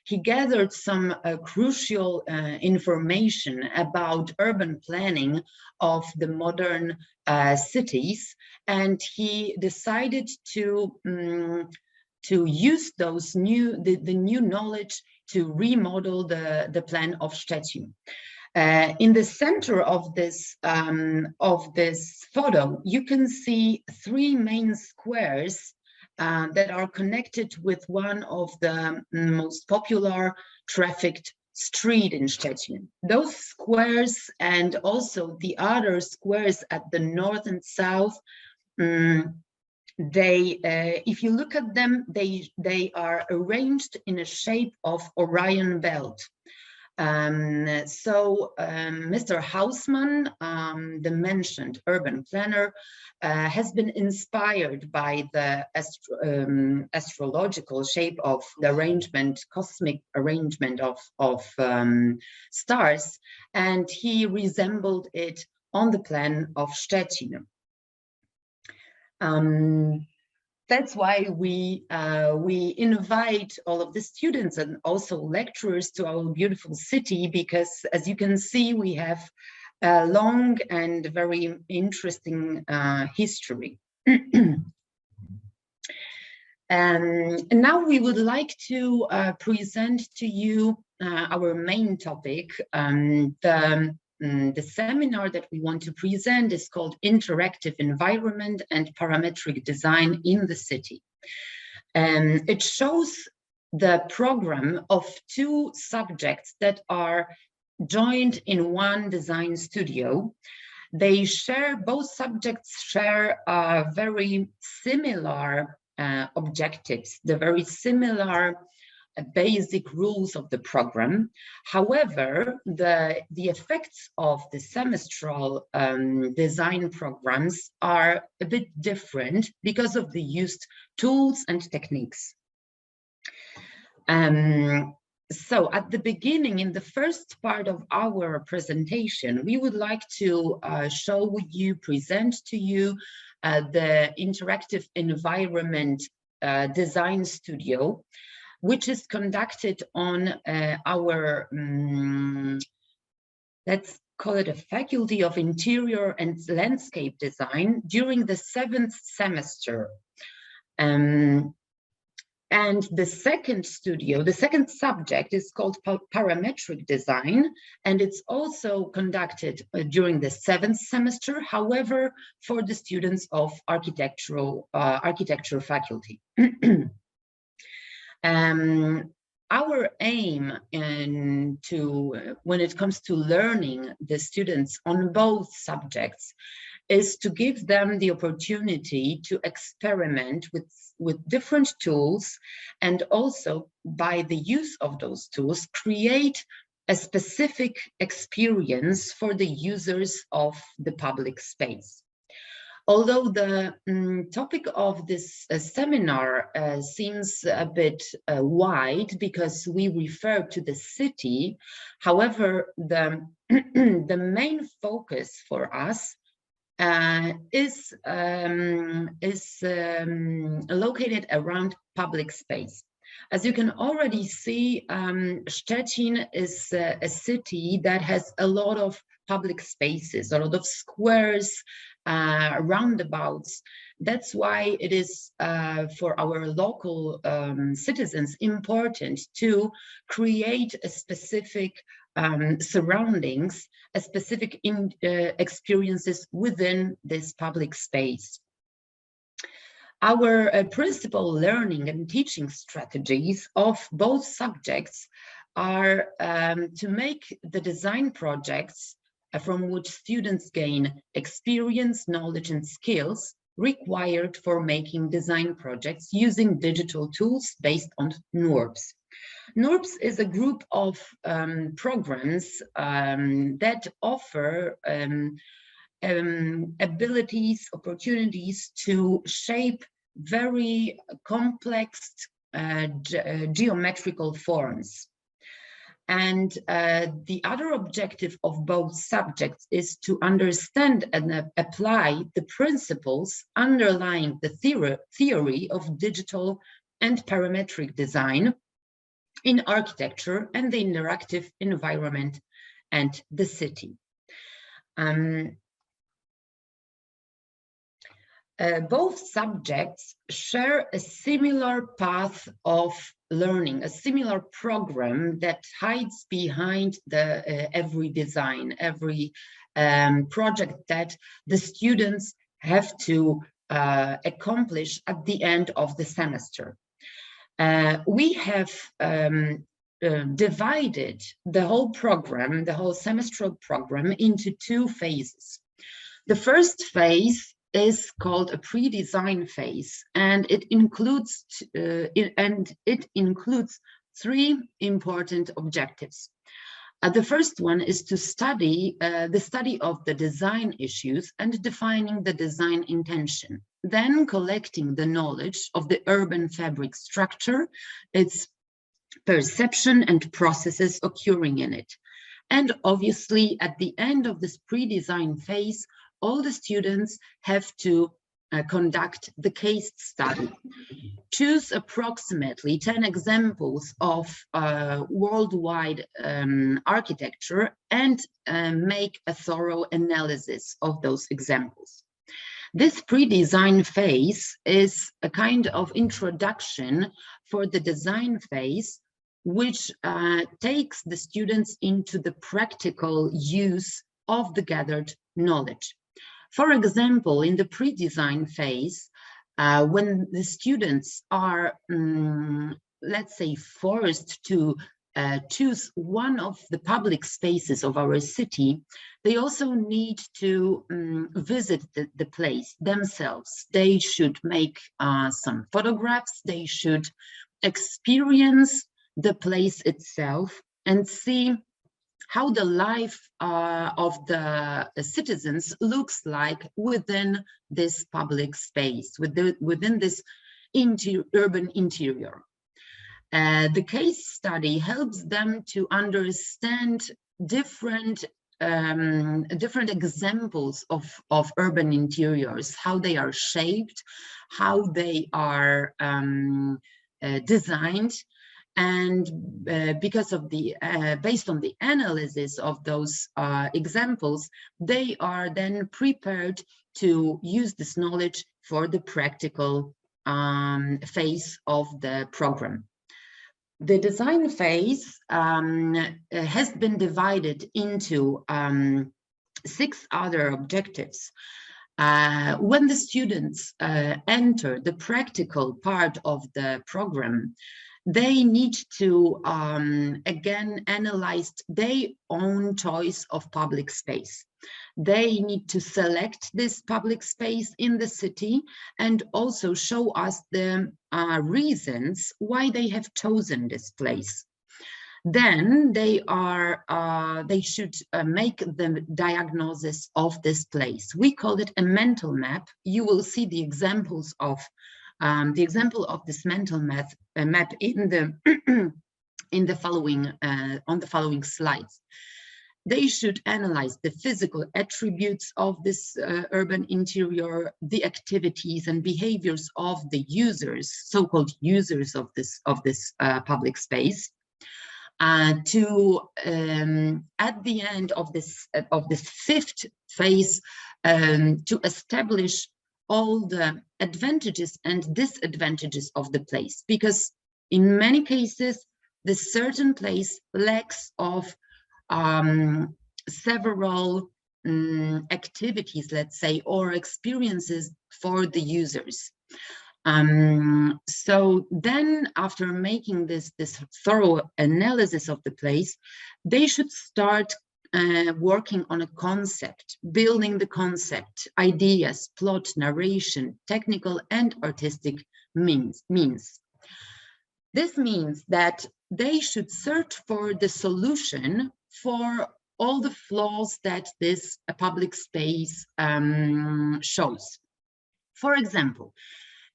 He gathered some crucial information about urban planning of the modern cities, and he decided to use those the new knowledge to remodel the plan of Szczecin. In the center of this photo, you can see three main squares that are connected with one of the most popular trafficked street in Szczecin. Those squares and also the other squares at the north and south, if you look at them, they are arranged in a shape of Orion belt. Mr. Hausmann, the mentioned urban planner, has been inspired by the astrological shape of the arrangement, cosmic arrangement of stars, and he resembled it on the plan of Szczecin. That's why we invite all of the students and also lecturers to our beautiful city, because as you can see, we have a long and very interesting history. And now we would like to present to you our main topic. The seminar that we want to present is called Interactive Environment and Parametric Design in the City. It shows the program of two subjects that are joined in one design studio. They share, both subjects share very similar objectives, the very similar basic rules of the program. However, the effects of the semestral design programs are a bit different because of the used tools and techniques. So at the beginning, in the first part of our presentation, we would like to present to you the interactive environment design studio, which is conducted on our, let's call it a Faculty of Interior and Landscape Design during the 7th semester. And the second studio, the second subject is called parametric design, and it's also conducted during the 7th semester, however, for the students of architecture faculty. Our aim when it comes to learning the students on both subjects is to give them the opportunity to experiment with different tools, and also by the use of those tools, create a specific experience for the users of the public space. Although the topic of this seminar seems a bit wide because we refer to the city, however, the main focus for us is located around public space. As you can already see, Szczecin is a city that has a lot of public spaces, a lot of squares, roundabouts. That's why it is for our local citizens important to create a specific surroundings, a specific experiences within this public space. Our principal learning and teaching strategies of both subjects are to make the design projects from which students gain experience, knowledge, and skills required for making design projects using digital tools based on NURBS. NURBS is a group of programs that offer abilities, opportunities to shape very complex geometrical forms. And the other objective of both subjects is to understand and apply the principles underlying the theory of digital and parametric design in architecture and the interactive environment and the city. Both subjects share a similar path of learning, a similar program that hides behind every design, every project that the students have to accomplish at the end of the semester. We have divided the whole program, the whole semestral program, into two phases. The first phase is called a pre-design phase, and it includes three important objectives. The first one is to study the study of the design issues and defining the design intention, then collecting the knowledge of the urban fabric structure, its perception and processes occurring in it. And obviously, at the end of this pre-design phase, all the students have to conduct the case study, choose approximately 10 examples of worldwide architecture, and make a thorough analysis of those examples. This pre-design phase is a kind of introduction for the design phase, which takes the students into the practical use of the gathered knowledge. For example, in the pre-design phase, when the students are, let's say, forced to choose one of the public spaces of our city, they also need to visit the place themselves. They should make some photographs, they should experience the place itself and see how the life of the citizens looks like within this public space, within this urban interior. The case study helps them to understand different examples of urban interiors, how they are shaped, how they are designed, and because of the based on the analysis of those examples, they are then prepared to use this knowledge for the practical phase of the program. The design phase has been divided into 6 other objectives. When the students enter the practical part of the program, they need to again analyze their own choice of public space. They need to select this public space in the city and also show us the reasons why they have chosen this place. Then they should make the diagnosis of this place. We call it a mental map. You will see the examples of the example of this mental map in the in the following on the following slides. They should analyze the physical attributes of this urban interior, the activities and behaviors of the users, so-called users of this public space. To at the end of this 5th phase, to establish all the advantages and disadvantages of the place, because in many cases the certain place lacks of several activities, let's say, or experiences for the users. So then, after making this thorough analysis of the place, they should start working on a concept, building the concept, ideas, plot, narration, technical and artistic means. This means that they should search for the solution for all the flaws that this public space shows. For example,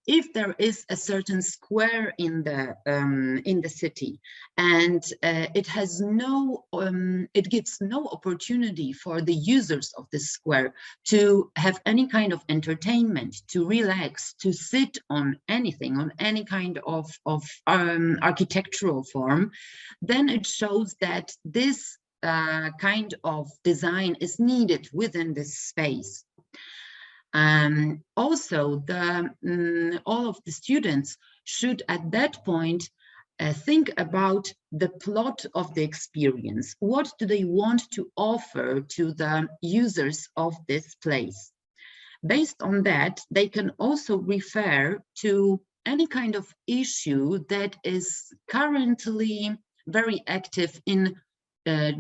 if there is a certain square in the city and it has no, it gives no opportunity for the users of this square to have any kind of entertainment, to relax, to sit on anything, on any kind of architectural form, then it shows that this kind of design is needed within this space. Also, all of the students should at that point think about the plot of the experience. What do they want to offer to the users of this place? Based on that, they can also refer to any kind of issue that is currently very active in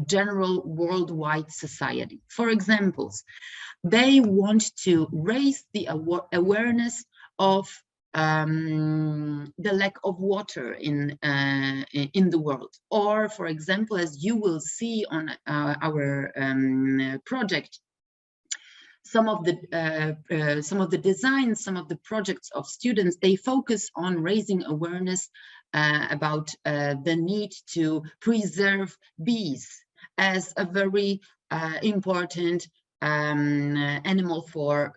general worldwide society. For example, they want to raise the awareness of the lack of water in the world. Or, for example, as you will see on our project, some of the designs, some of the projects of students, they focus on raising awareness about the need to preserve bees as a very important animal for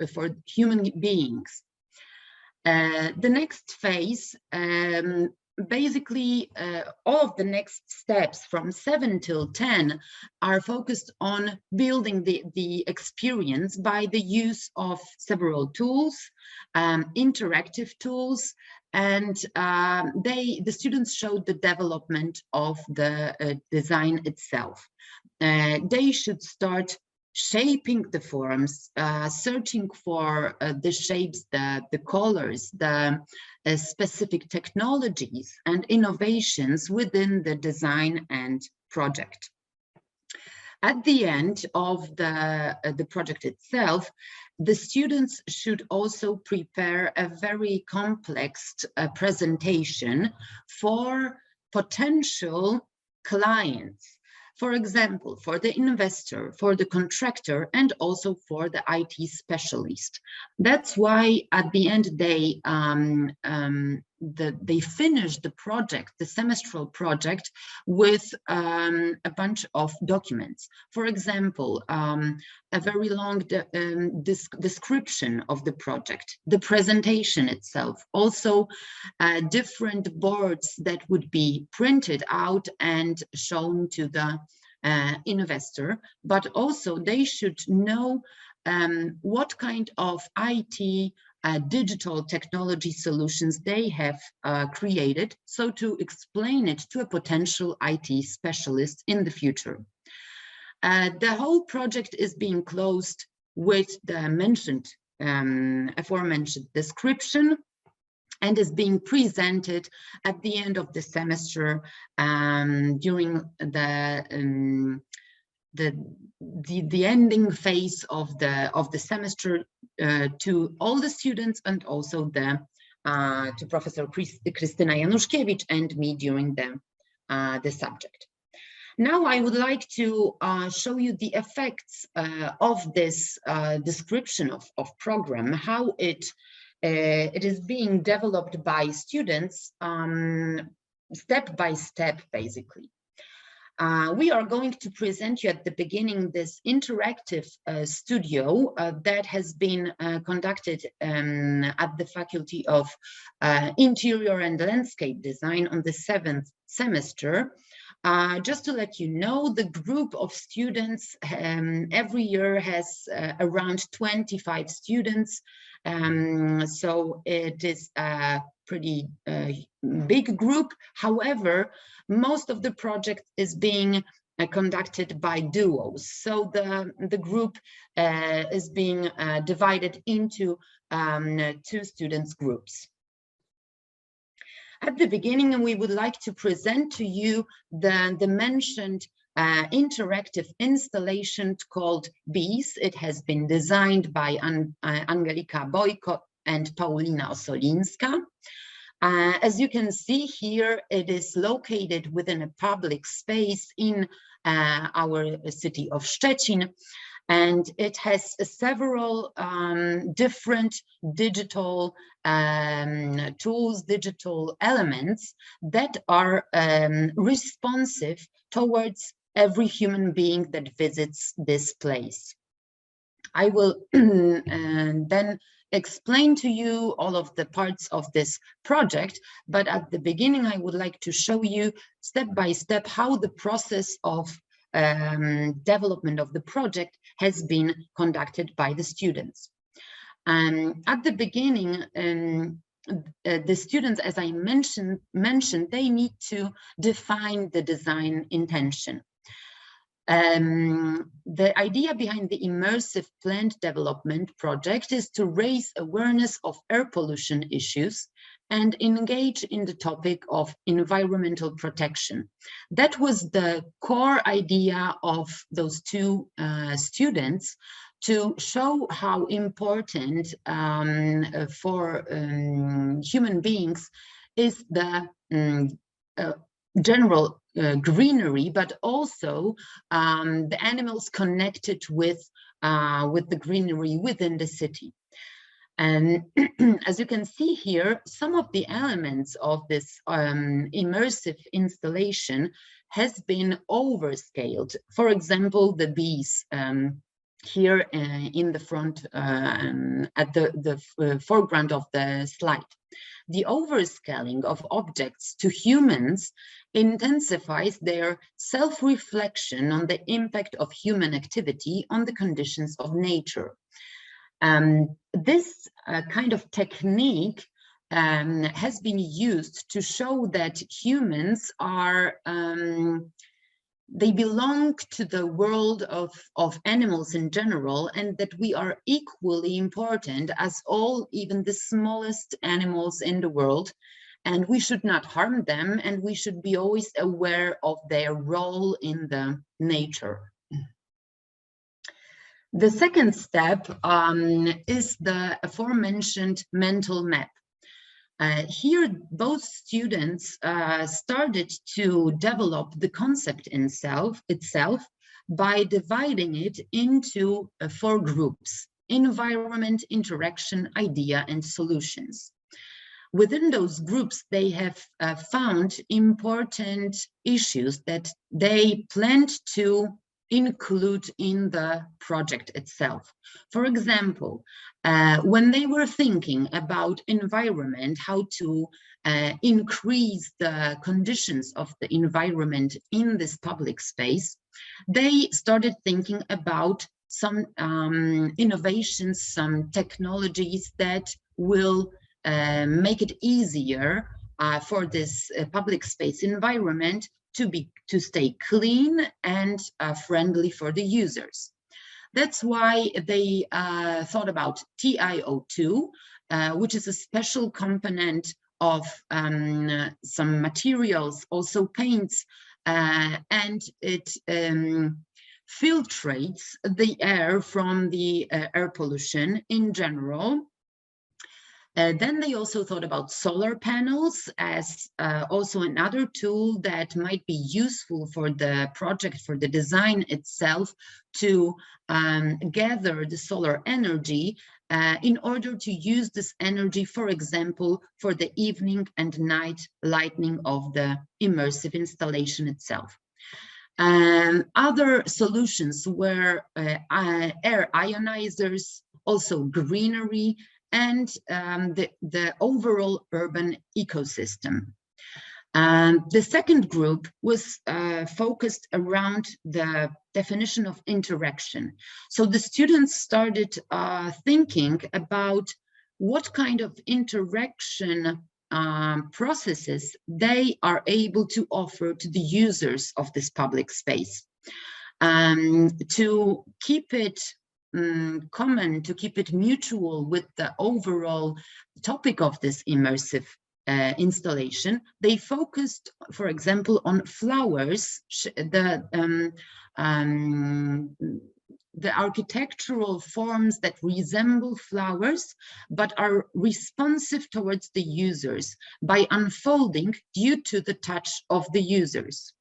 human beings. The next phase, basically all of the next steps from 7 till 10 are focused on building the experience by the use of several tools, interactive tools, and the students showed the development of the design itself. They should start shaping the forms, searching for the shapes, the colors, the specific technologies and innovations within the design and project. At the end of the project itself, the students should also prepare a very complex presentation for potential clients. For example, for the investor, for the contractor, and also for the IT specialist. That's why at the end they finish the project, the semestral project, with a bunch of documents. For example, a very long description of the project, the presentation itself, also different boards that would be printed out and shown to the investor, but also they should know what kind of IT digital technology solutions they have created, so to explain it to a potential IT specialist in the future. The whole project is being closed with the aforementioned description, and is being presented at the end of the semester during the ending phase of the semester to all the students, and also to Professor Krystyna Januszkiewicz and me during the subject. Now I would like to show you the effects of this description of program, how it is being developed by students step by step, basically. We are going to present you at the beginning this interactive studio that has been conducted at the Faculty of Interior and Landscape Design on the 7th semester. Just to let you know, the group of students every year has around 25 students. So it is a pretty big group. However, most of the project is being conducted by duos. So the group is being divided into 2 students groups. At the beginning, we would like to present to you the mentioned interactive installation called Bees. It has been designed by Angelika Bojko and Paulina Osolinska. As you can see here, it is located within a public space in our city of Szczecin, and it has several different digital tools, digital elements that are responsive towards every human being that visits this place. I will then explain to you all of the parts of this project, but at the beginning I would like to show you step by step how the process of development of the project has been conducted by the students. At the beginning, the students, as I mentioned, they need to define the design intention. The idea behind the immersive plant development project is to raise awareness of air pollution issues and engage in the topic of environmental protection. That was the core idea of those 2 students, to show how important for human beings is the general greenery, but also the animals connected with the greenery within the city. And as you can see here, some of the elements of this immersive installation has been overscaled. For example, the bees here in the front, at the foreground of the slide. The overscaling of objects to humans intensifies their self-reflection on the impact of human activity on the conditions of nature. This kind of technique has been used to show that humans are they belong to the world of animals in general, and that we are equally important as all, even the smallest animals in the world, and we should not harm them, and we should be always aware of their role in the nature. The second step is the aforementioned mental map. Here, both students started to develop the concept itself by dividing it into 4 groups: environment, interaction, idea, and solutions. Within those groups, they have found important issues that they planned to include in the project itself. For example, when they were thinking about environment, how to increase the conditions of the environment in this public space, they started thinking about some innovations, some technologies that will make it easier for this public space environment to stay clean and friendly for the users. That's why they thought about TiO2, which is a special component of some materials, also paints, and it filtrates the air from the air pollution in general. Then they also thought about solar panels as also another tool that might be useful for the project, for the design itself, to gather the solar energy in order to use this energy, for example, for the evening and night lighting of the immersive installation itself. Other solutions were air ionizers, also greenery, and the overall urban ecosystem. The second group was focused around the definition of interaction. So the students started thinking about what kind of interaction processes they are able to offer to the users of this public space, to keep it common, to keep it mutual with the overall topic of this immersive installation. They focused, for example, on flowers, the architectural forms that resemble flowers but are responsive towards the users by unfolding due to the touch of the users.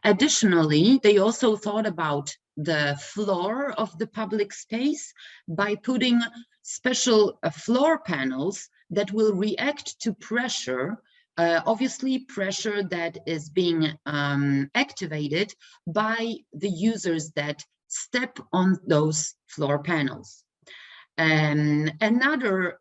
Additionally, they also thought about the floor of the public space by putting special floor panels that will react to pressure, obviously pressure that is being activated by the users that step on those floor panels. Another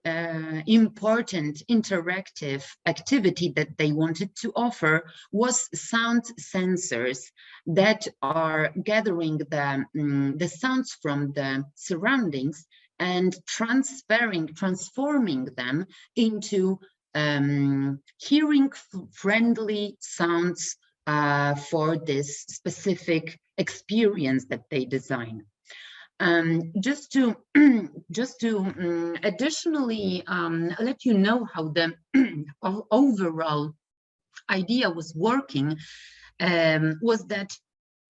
important interactive activity that they wanted to offer was sound sensors that are gathering the sounds from the surroundings and transforming them into hearing-friendly sounds for this specific experience that they design. Just to additionally let you know how the overall idea was working, was that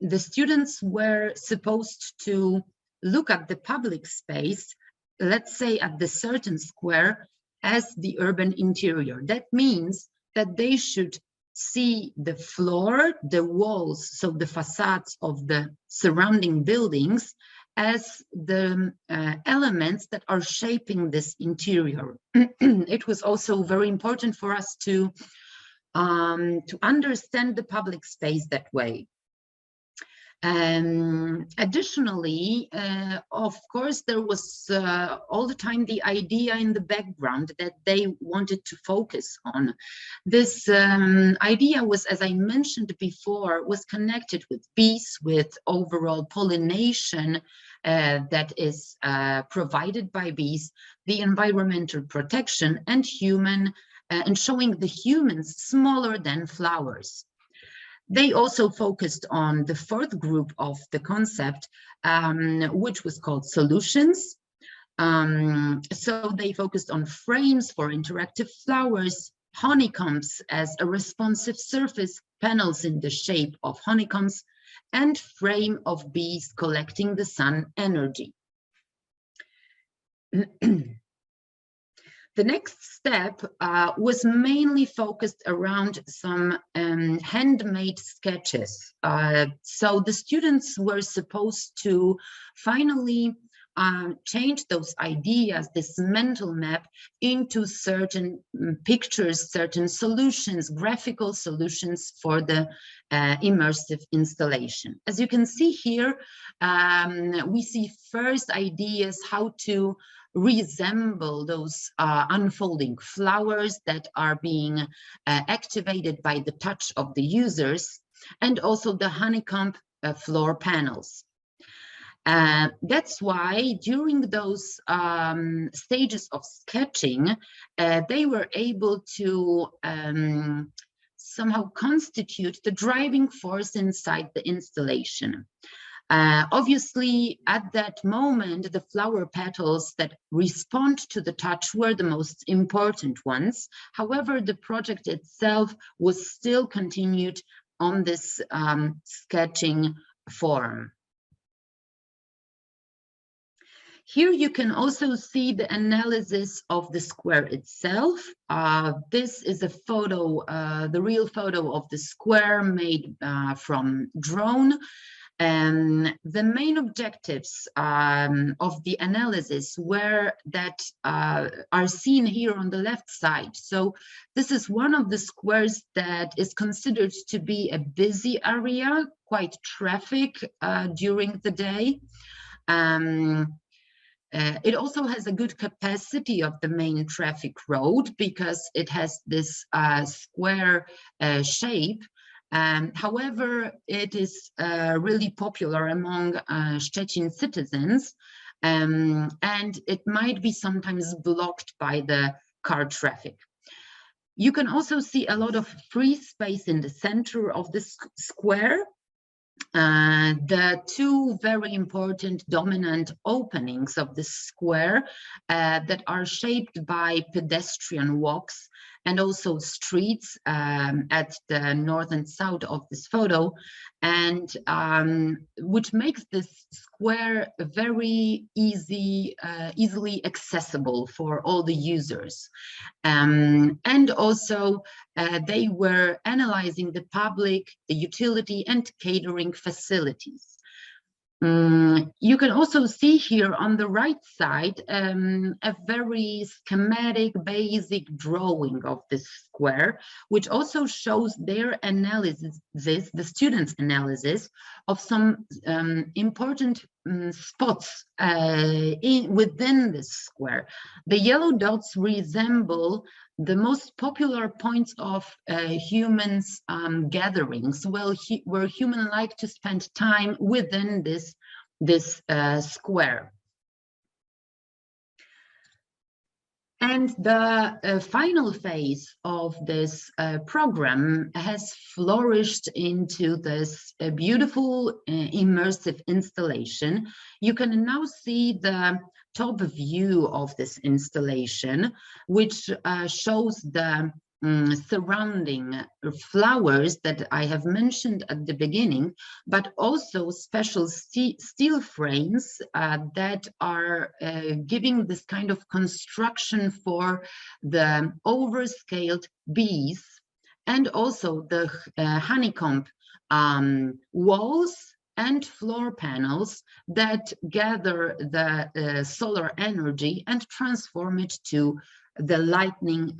the students were supposed to look at the public space, let's say at the certain square, as the urban interior. That means that they should see the floor, the walls, so the facades of the surrounding buildings, as the elements that are shaping this interior. It was also very important for us to understand the public space that way. Additionally, of course, there was all the time the idea in the background that they wanted to focus on. This idea was, as I mentioned before, was connected with bees, with overall pollination that is provided by bees, the environmental protection, and human, and showing the humans smaller than flowers. They also focused on the fourth group of the concept, which was called solutions. So they focused on frames for interactive flowers, honeycombs as a responsive surface, panels in the shape of honeycombs, and frame of bees collecting the sun energy. The next step was mainly focused around some handmade sketches. So the students were supposed to finally change those ideas, this mental map, into certain pictures, certain solutions, graphical solutions for the immersive installation. As you can see here, we see first ideas how to resemble those unfolding flowers that are being activated by the touch of the users, and also the honeycomb floor panels. That's why during those stages of sketching, they were able to somehow constitute the driving force inside the installation. Obviously, at that moment, the flower petals that respond to the touch were the most important ones. However, the project itself was still continued on this sketching form. Here you can also see the analysis of the square itself. This is a photo, the real photo of the square made from drone. The main objectives of the analysis were that are seen here on the left side. So this is one of the squares that is considered to be a busy area, quite traffic during the day. It also has a good capacity of the main traffic road because it has this square shape. However, it is really popular among Szczecin citizens, and it might be sometimes blocked by the car traffic. You can also see a lot of free space in the center of this square. The two very important dominant openings of the square that are shaped by pedestrian walks and also streets at the north and south of this photo, and which makes this square very easily accessible for all the users. And also they were analyzing the public, the utility and catering facilities. You can also see here on the right side a very schematic, basic drawing of this square, which also shows their analysis, the students' analysis of some important spots within this square. The yellow dots resemble the most popular points of humans' gatherings, where humans like to spend time within this square. And the final phase of this program has flourished into this beautiful immersive installation. You can now see the top view of this installation, which shows the surrounding flowers that I have mentioned at the beginning, but also special steel frames that are giving this kind of construction for the overscaled bees, and also the honeycomb walls and floor panels that gather the solar energy and transform it to the lighting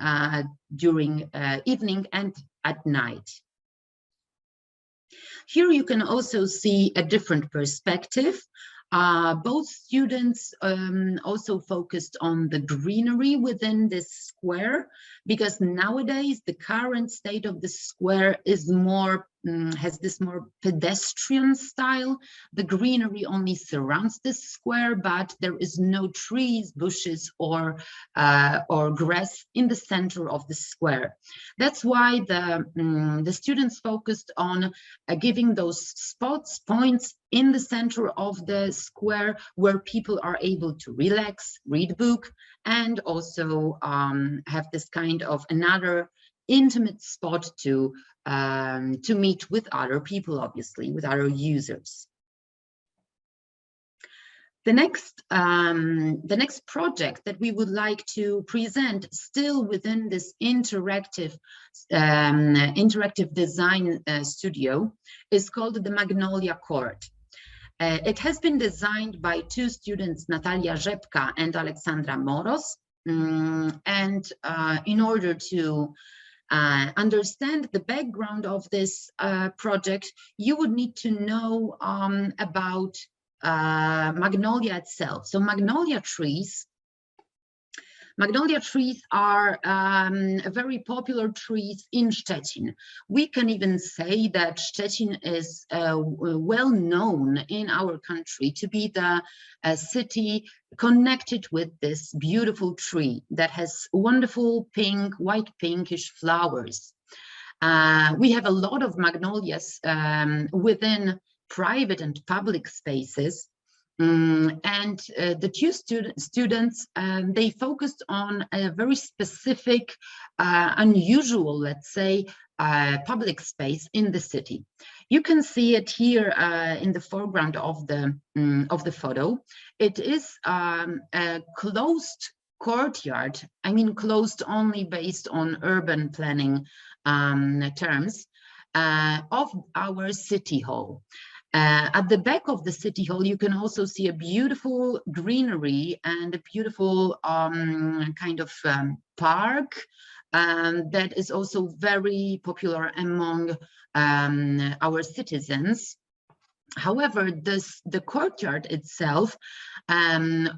during evening and at night. Here you can also see a different perspective. Both students also focused on the greenery within this square, because nowadays the current state of the square is more has this more pedestrian style. The greenery only surrounds this square, but there is no trees, bushes, or grass in the center of the square. That's why the students focused on giving those spots, points in the center of the square where people are able to relax, read a book, and also have this kind of another intimate spot to meet with other people, obviously, with other users. The next project that we would like to present, still within this interactive design studio, is called the Magnolia Court. It has been designed by two students, Natalia Rzepka and Aleksandra Moros. And in order to understand the background of this project, you would need to know about magnolia itself. So magnolia trees are very popular trees in Szczecin. We can even say that Szczecin is well known in our country to be the city connected with this beautiful tree that has wonderful pink, white pinkish flowers. We have a lot of magnolias within private and public spaces. And the two students, they focused on a very specific, unusual, let's say, public space in the city. You can see it here in the foreground of the photo. It is a closed courtyard. I mean, closed only based on urban planning terms, of our city hall. At the back of the city hall, you can also see a beautiful greenery and a beautiful kind of park that is also very popular among our citizens. However, the courtyard itself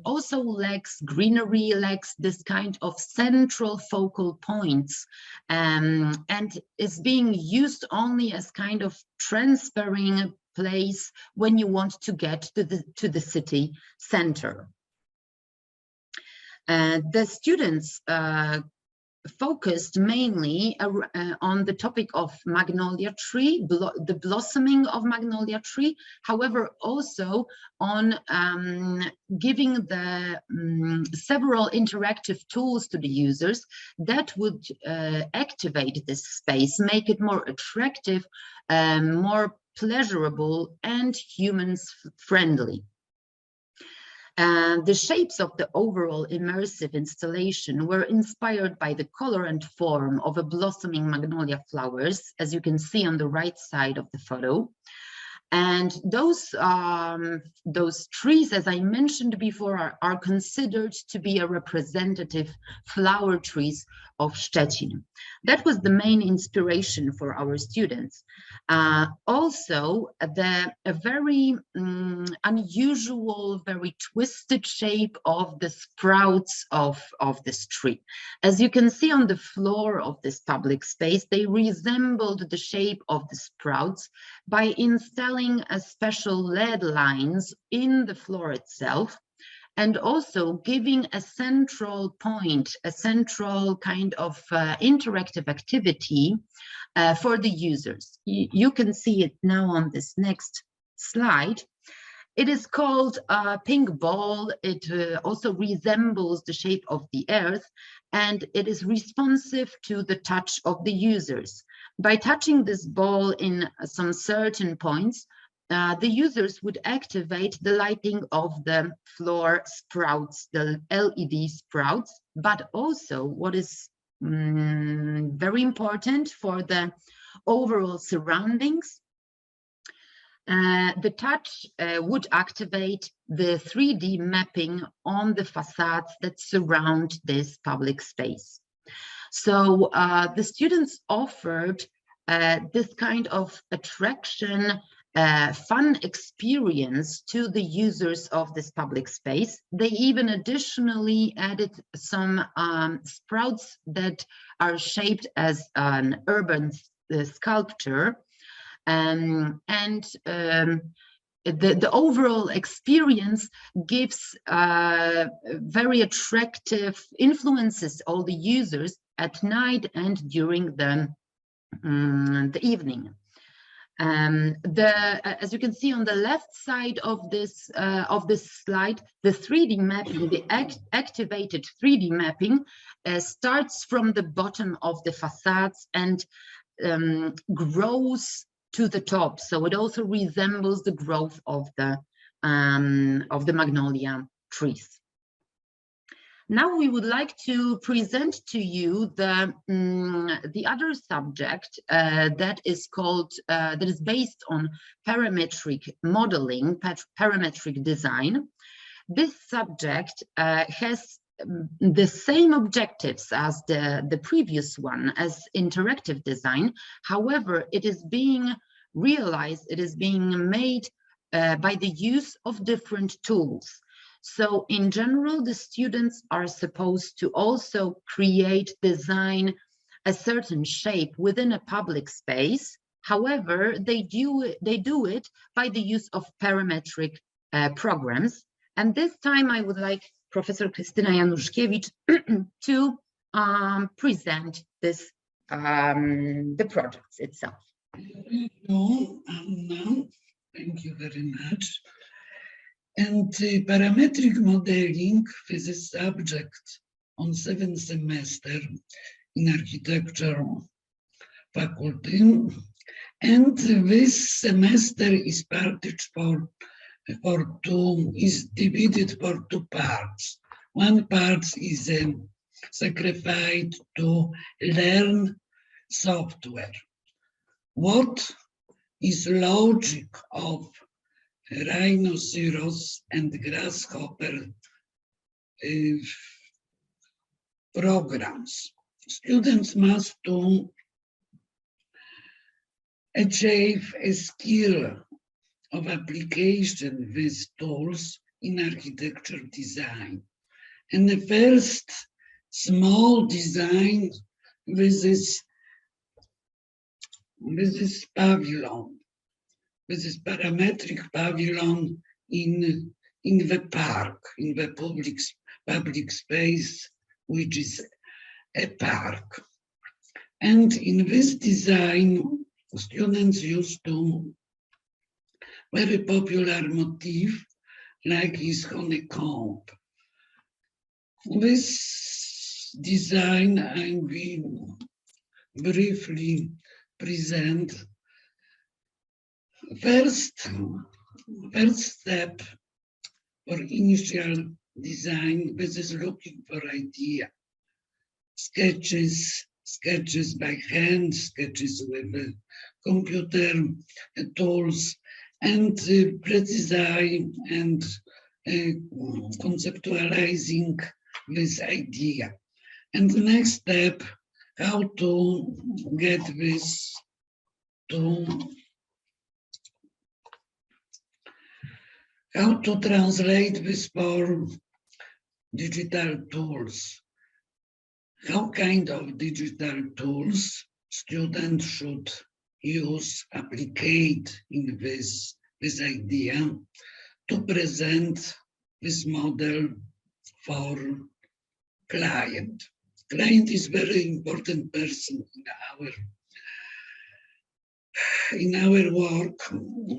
also lacks greenery, lacks this kind of central focal points, and is being used only as kind of transferring place when you want to get to the city center. The students focused mainly on the topic of magnolia tree, the blossoming of magnolia tree, however, also on giving the several interactive tools to the users that would activate this space, make it more attractive, more pleasurable, and humans-friendly. The shapes of the overall immersive installation were inspired by the color and form of a blossoming magnolia flowers, as you can see on the right side of the photo. And those trees, as I mentioned before, are considered to be a representative flower trees of Szczecin. That was the main inspiration for our students. Also, a very unusual, very twisted shape of the sprouts of this tree. As you can see on the floor of this public space, they resembled the shape of the sprouts by installing a special lead lines in the floor itself, and also giving a central point, a central kind of interactive activity for the users. You can see it now on this next slide. It is called a pink ball. It also resembles the shape of the earth, and it is responsive to the touch of the users. By touching this ball in some certain points, the users would activate the lighting of the floor sprouts, the LED sprouts, but also what is very important for the overall surroundings, the touch would activate the 3D mapping on the facades that surround this public space. So the students offered this kind of attraction, fun experience to the users of this public space. They even additionally added some sprouts that are shaped as an urban sculpture. The overall experience gives very attractive influences all the users at night and during the evening. As you can see on the left side of this slide, the 3D mapping, the activated 3D mapping starts from the bottom of the facades and grows to the top. So it also resembles the growth of the magnolia trees. Now we would like to present to you the other subject that is based on parametric modeling, parametric design. This subject has the same objectives as the previous one, as interactive design. However, it is being realized, it is being made by the use of different tools. So in general, the students are supposed to also design a certain shape within a public space. However, they do it by the use of parametric programs. And this time I would like Professor Krystyna Januszkiewicz to present this, the project itself. Hello, Anna. Thank you very much. And parametric modeling is a subject on 7th semester in architecture faculty. And this semester is divided for two parts. One part is sacrificed to learn software. What is logic of rhinoceros and grasshopper programs? Students must achieve a skill of application with tools in architecture design. And the first small design with this pavilion, with this parametric pavilion in the park, in the public space, which is a park. And in this design, students used to very popular motif, like his honeycomb. This design I will briefly present. First step for initial design, this is looking for idea. Sketches by hand, sketches with computer tools, and precising and conceptualizing this idea. And the next step, how to get this how to translate this for digital tools. How kind of digital tools students should use, applicate in this idea to present this model for client. Client is very important person in our work,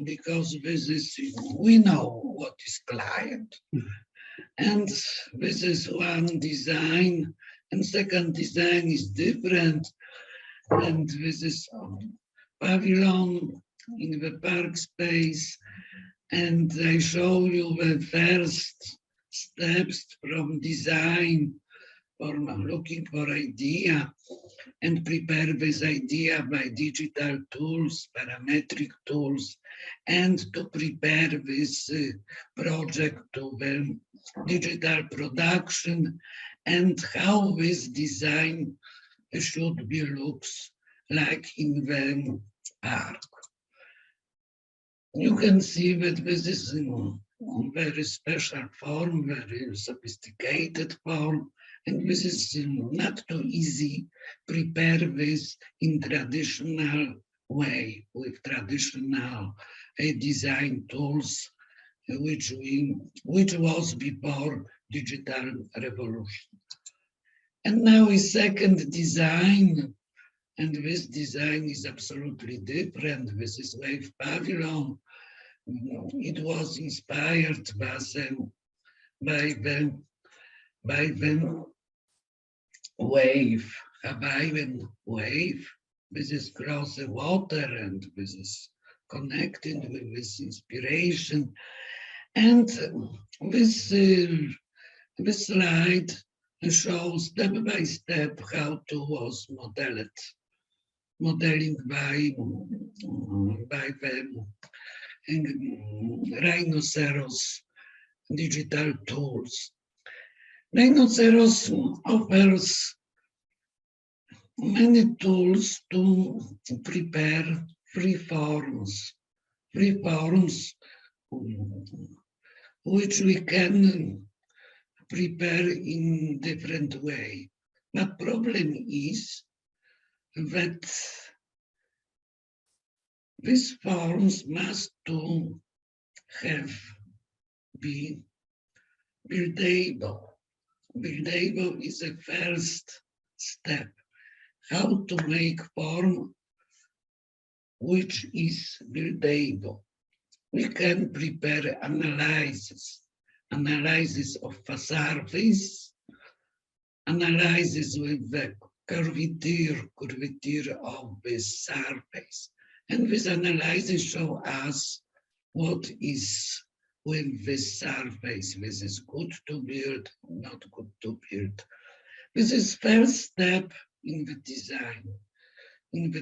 because we know what is client. And this is one design, and second design is different. And this is pavilion in the park space. And I show you the first steps from design, for looking for idea, and prepare this idea by digital tools, parametric tools, and to prepare this project to the digital production, and how this design should be looks like in the park. You can see that this is in very special form, very sophisticated form, and this is not too easy prepare this in traditional way with traditional design tools, which was before digital revolution. And now is second design, and this design is absolutely different. This is wave pavilion. It was inspired by the wave, Hawaiian wave. This is across the water, and this is connected with this inspiration. And this slide shows step by step how to was modeling by the Rhinoceros digital tools. Rhinoceros offers many tools to prepare free forms which we can prepare in different way. But problem is that these forms must to be buildable. Buildable is the first step. How to make form which is buildable. We can prepare analysis of a surface, analysis with the curvature of this surface. And this analysis show us what is with this surface. This is good to build, not good to build. This is first step in the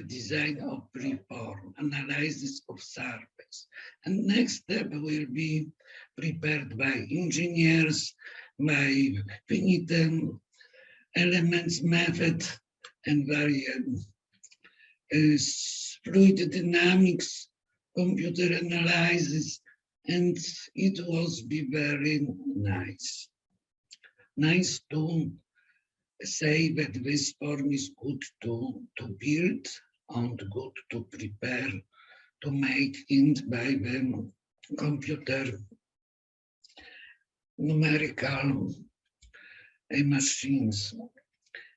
design of preform, analysis of surface. And next step will be prepared by engineers, by finite elements method, and various fluid dynamics, computer analysis, and it was be very nice. Nice to say that this form is good to build and good to prepare, to make it by the computer numerical machines.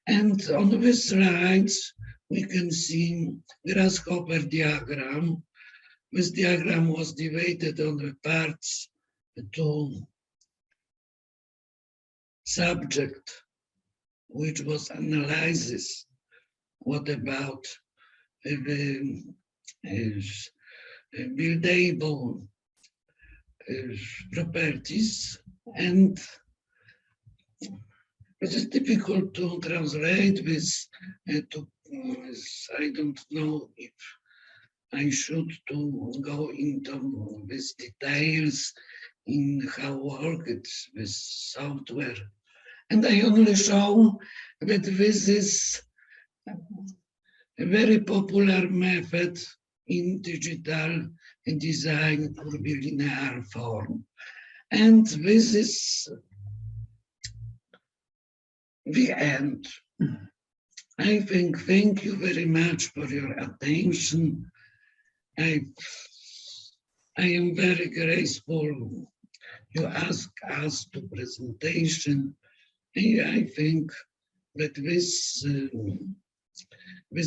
And on these slides, we can see grasshopper diagram. This diagram was divided on the parts to subject, which was analysis. What about the buildable properties? And it is difficult to translate this I don't know if I should to go into these details in how works this software. And I only show that this is a very popular method in digital design curvilinear form. And this is the end. I think, thank you very much for your attention. I am very grateful you ask us to presentation. I think that this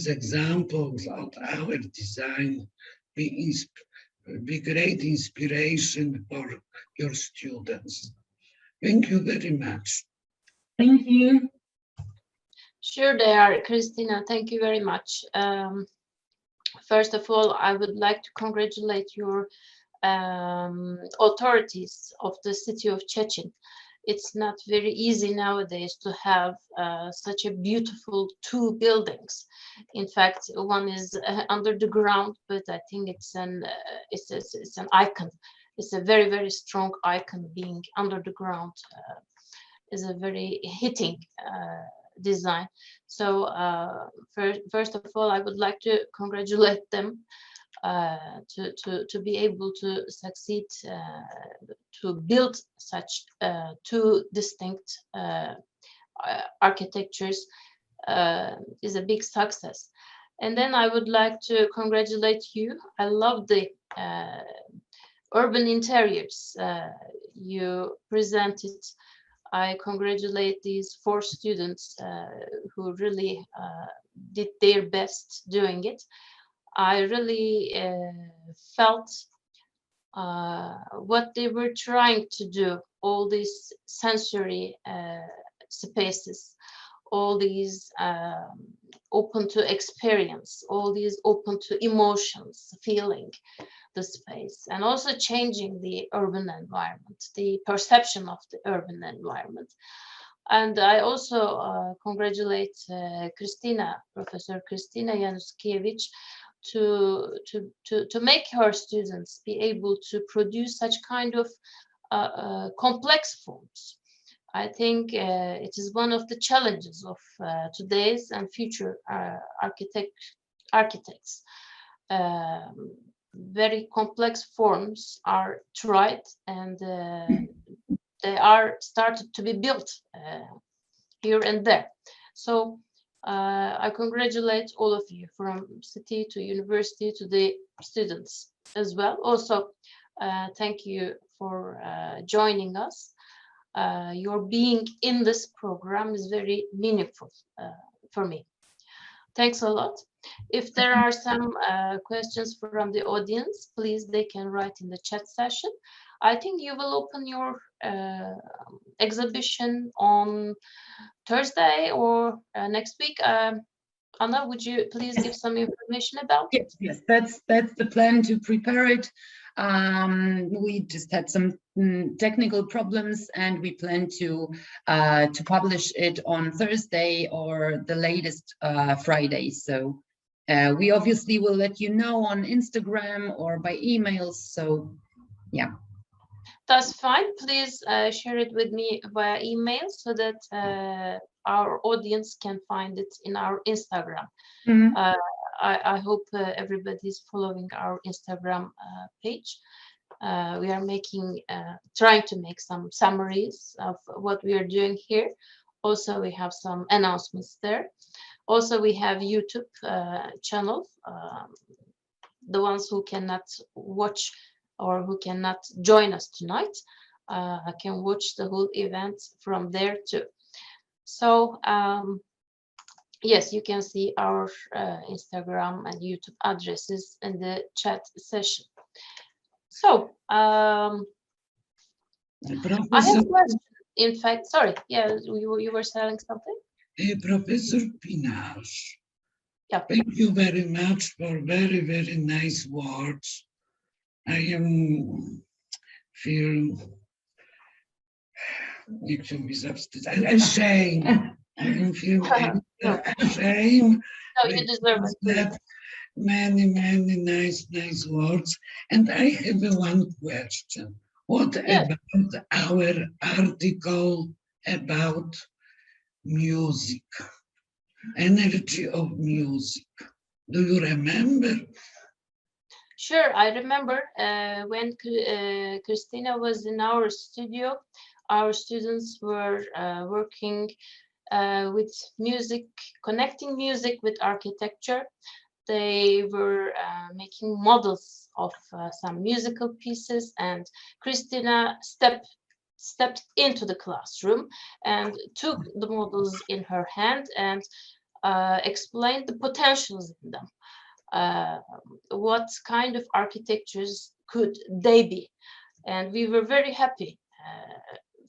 examples of our design be great inspiration for your students. Thank you very much. Thank you. Sure they are, Krystyna. Thank you very much. First of all, I would like to congratulate your authorities of the city of Szczecin. It's not very easy nowadays to have such a beautiful two buildings. In fact, one is under the ground, but I think it's an icon. It's a very, very strong icon. Being under the ground is a very hitting design. So first of all, I would like to congratulate them to be able to succeed to build such two distinct architectures is a big success. And then I would like to congratulate you. I love the urban interiors you presented. I congratulate these 4 students who really did their best doing it. I really felt what they were trying to do, all these sensory spaces, all these open to experience, all these open to emotions, feeling the space, and also changing the urban environment, the perception of the urban environment. And I also congratulate Krystyna, Professor Krystyna Januszkiewicz, to make her students be able to produce such kind of complex forms. I think it is one of the challenges of today's and future architects. Very complex forms are tried, and they are started to be built here and there. So I congratulate all of you, from city to university to the students as well. Also, thank you for joining us. Your being in this program is very meaningful for me. Thanks a lot. If there are some questions from the audience, please, they can write in the chat session. I think you will open your exhibition on Thursday or next week. Anna, would you please give some information about it? Yes, that's the plan, to prepare it. We just had some technical problems, and we plan to publish it on Thursday or the latest Friday. So we obviously will let you know on Instagram or by email. So yeah. That's fine. Please share it with me via email so that our audience can find it in our Instagram. Mm-hmm. I hope everybody is following our Instagram page. We are trying to make some summaries of what we are doing here. Also, we have some announcements there. Also, we have YouTube channel. The ones who cannot watch or who cannot join us tonight can watch the whole event from there too. So yes, you can see our Instagram and YouTube addresses in the chat session. So I have a question. In fact, sorry, yeah, you were saying something? Professor Pinar, yeah. Thank you very much for very, very nice words. I feel ashamed. I feel ashamed. No, you deserve it. Many, many nice words. And I have one question. What about our article about music, energy of music? Do you remember? Sure, I remember when Krystyna was in our studio, our students were working with music, connecting music with architecture. They were making models of some musical pieces, and Krystyna stepped into the classroom and took the models in her hand and explained the potentials in them. What kind of architectures could they be? And we were very happy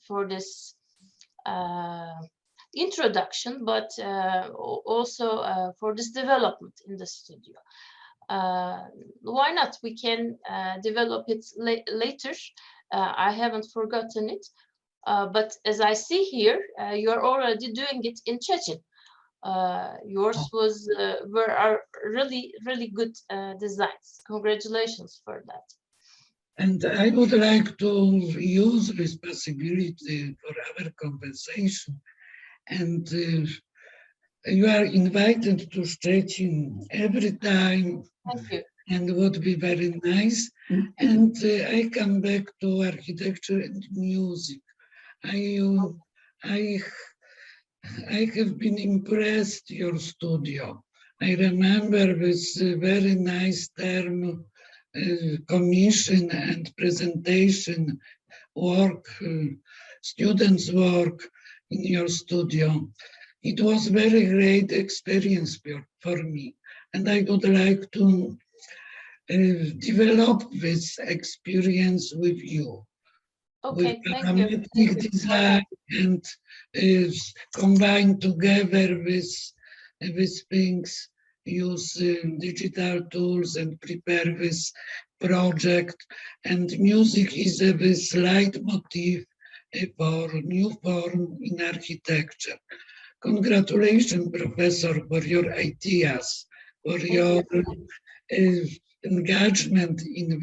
for this introduction, but also for this development in the studio. Why not? We can develop it later. I haven't forgotten it, but as I see here, you're already doing it in Chechen. Yours were really good designs. Congratulations for that. And I would like to use this possibility for our conversation. And you are invited to Szczecin every time. Thank you. And it would be very nice. And I come back to architecture and music. I have been impressed your studio. I remember this very nice term, commission and presentation work, students' work in your studio. It was very great experience for me, and I would like to develop this experience with you. Okay, With thank you. parametric design and combine together with things, use digital tools and prepare this project. And music is this leitmotif for new form in architecture. Congratulations, Professor, for your ideas, for your engagement in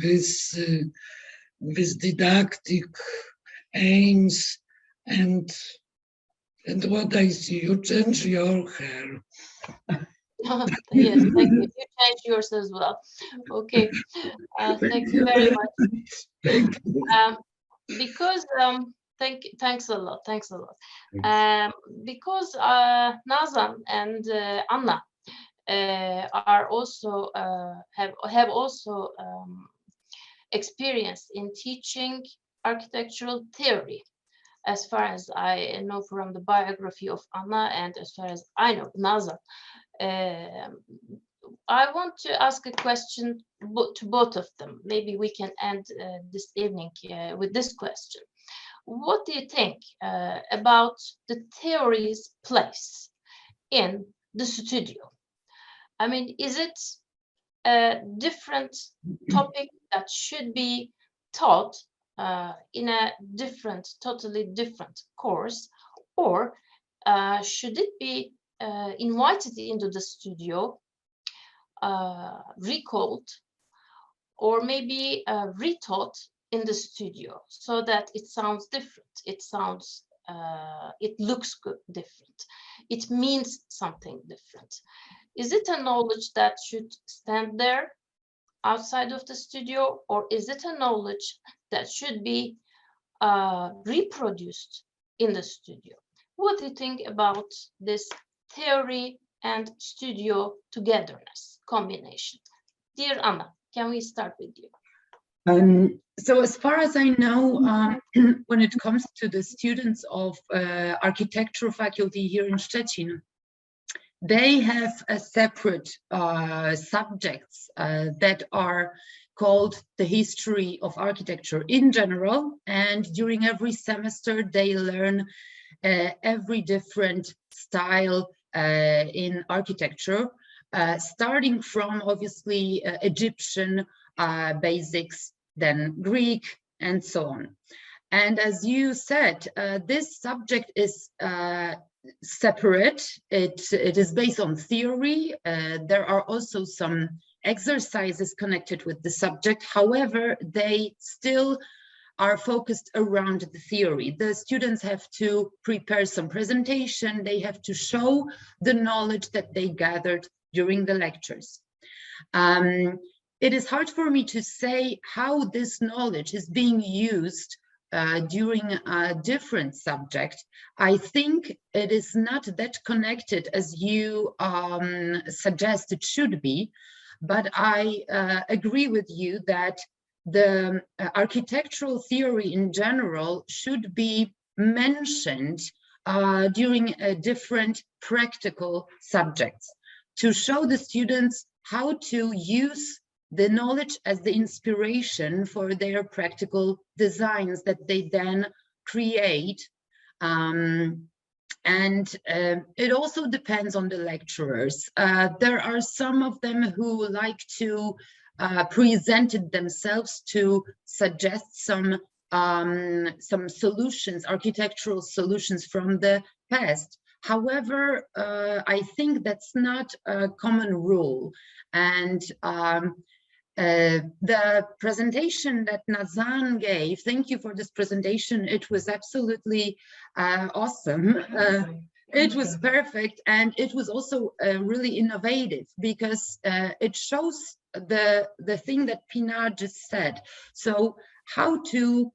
this didactic aims, and what I see, you change your hair. Yes, thank you. You changed yours as well. Okay, thank you very much. Thank you. Because thanks a lot. Because Nazan and Anna are also have also experience in teaching architectural theory, as far as I know from the biography of Anna, and as far as I know Nazan. I want to ask a question to both of them. Maybe we can end this evening with this question. What do you think about the theory's place in the studio? I mean, is it a different topic that should be taught in a totally different course, or should it be invited into the studio, recalled, or maybe retaught in the studio so that it sounds different? It looks good, different. It means something different. Is it a knowledge that should stand there outside of the studio, or is it a knowledge that should be reproduced in the studio? What do you think about this theory and studio togetherness combination? Dear Anna, can we start with you? So as far as I know, when it comes to the students of architecture faculty here in Szczecin, they have a separate subjects that are called the history of architecture in general, and during every semester they learn every different style in architecture, starting from obviously Egyptian basics, then Greek, and so on. And as you said, this subject is separate. It is based on theory. There are also some exercises connected with the subject. However, they still are focused around the theory. The students have to prepare some presentation. They have to show the knowledge that they gathered during the lectures. It is hard for me to say how this knowledge is being used during a different subject. I think it is not that connected as you suggest it should be, but I agree with you that the architectural theory in general should be mentioned during different practical subjects to show the students how to use the knowledge as the inspiration for their practical designs that they then create. It also depends on the lecturers. There are some of them who like to present it themselves to suggest some solutions, architectural solutions from the past. However, I think that's not a common rule. And the presentation that Nazan gave, thank you for this presentation. It was absolutely awesome. It was perfect, and it was also really innovative because it shows the thing that Pina just said. So how to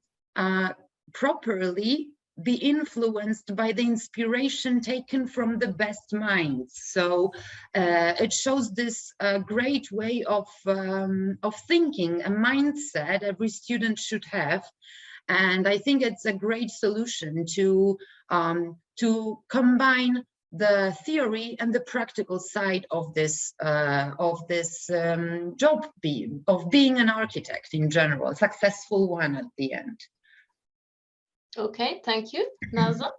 properly be influenced by the inspiration taken from the best minds. So it shows this great way of thinking, a mindset every student should have. And I think it's a great solution to combine the theory and the practical side of this job of being an architect in general, a successful one at the end. Okay, thank you, Nazan.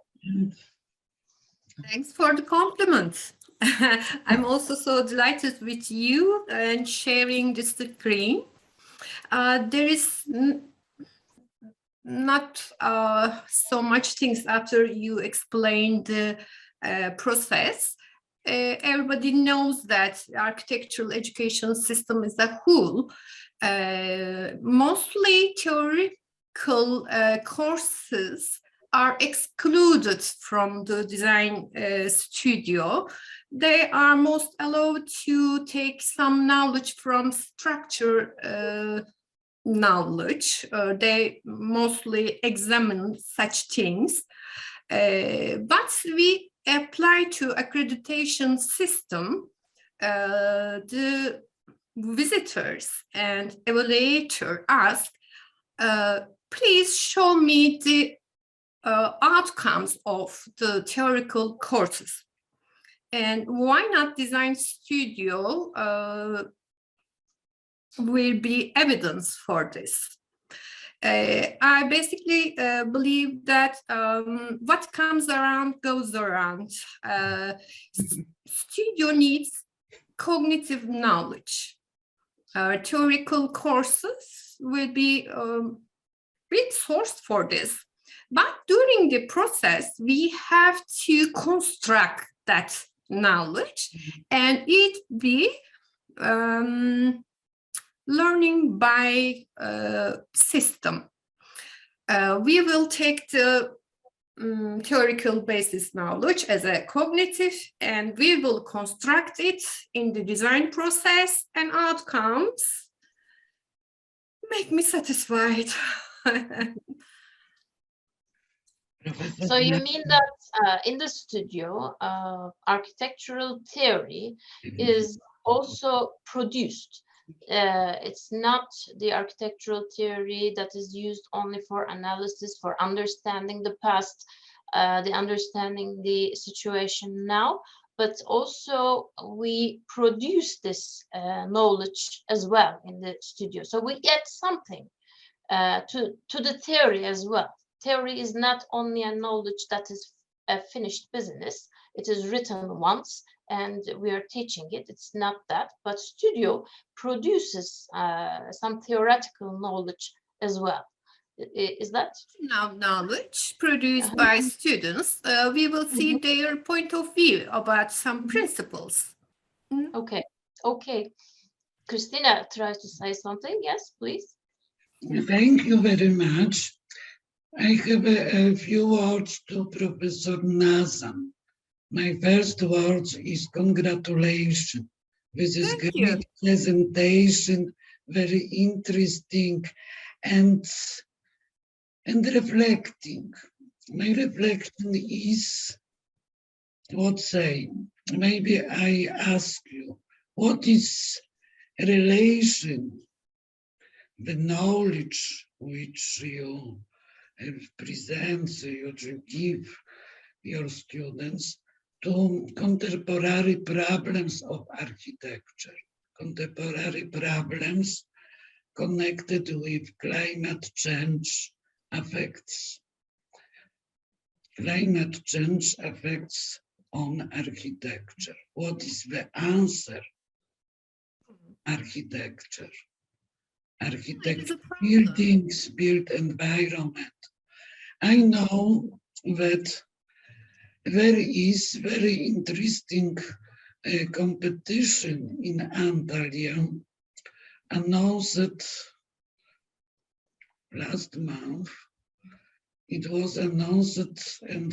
Thanks for the compliment. I'm also so delighted with you and sharing the screen. There is not so much things after you explain the process. Everybody knows that the architectural education system is a whole. Mostly theoretical courses are excluded from the design studio. They are most allowed to take some knowledge from structure knowledge. They mostly examine such things. But we apply to accreditation system, the visitors and evaluator ask, please show me the outcomes of the theoretical courses. And why not design studio will be evidence for this. I basically believe that what comes around goes around. Studio needs cognitive knowledge. Theoretical courses will be great source for this. But during the process, we have to construct that knowledge and it be learning by system. We will take the theoretical basis knowledge as a cognitive and we will construct it in the design process and outcomes make me satisfied. So you mean that in the studio, architectural theory is also produced. It's not the architectural theory that is used only for analysis, for understanding the past, the understanding the situation now, but also we produce this knowledge as well in the studio. So we get something to the theory as well. Theory is not only a knowledge that is a finished business. It is written once and we are teaching it. It's not that, but studio produces some theoretical knowledge as well. Is that? Now, knowledge produced by students, we will see their point of view about some principles. Okay, okay. Krystyna tries to say something. Yes, please. Thank you very much. I have a few words to Professor Nazan. My first words is congratulations. This is Thank great you. presentation, very interesting and reflecting. My reflection is, what say, maybe I ask you, what is relation, the knowledge which you present, you give your students to contemporary problems of architecture, contemporary problems connected with climate change affects on architecture. What is the answer? Architecture, buildings, built environment. I know that there is very interesting competition in Antalya, announced last month. It was announced and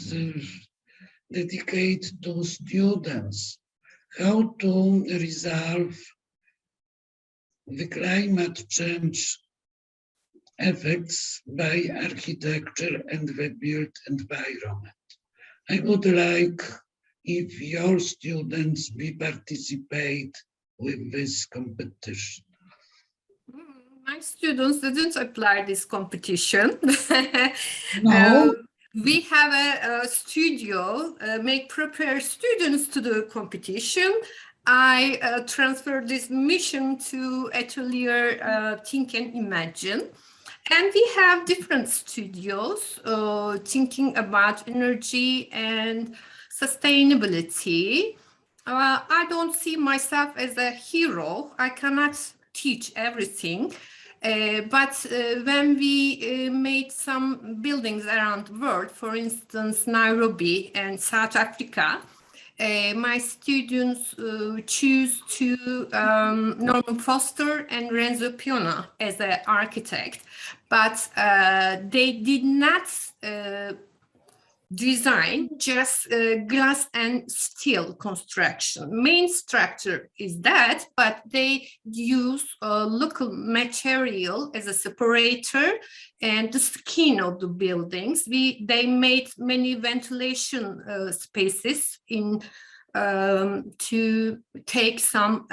dedicated to students how to resolve the climate change effects by architecture and the built environment. I would like if your students be participate with this competition. My students didn't apply this competition. No. We have a studio, prepare students to the competition. I transfer this mission to Atelier Think and Imagine. And we have different studios thinking about energy and sustainability. I don't see myself as a hero. I cannot teach everything. But when we made some buildings around the world, for instance, Nairobi and South Africa, my students choose to Norman Foster and Renzo Piona as an architect, but they did not design just glass and steel construction. Main structure is that, but they use local material as a separator and the skin of the buildings. They made many ventilation spaces in to take some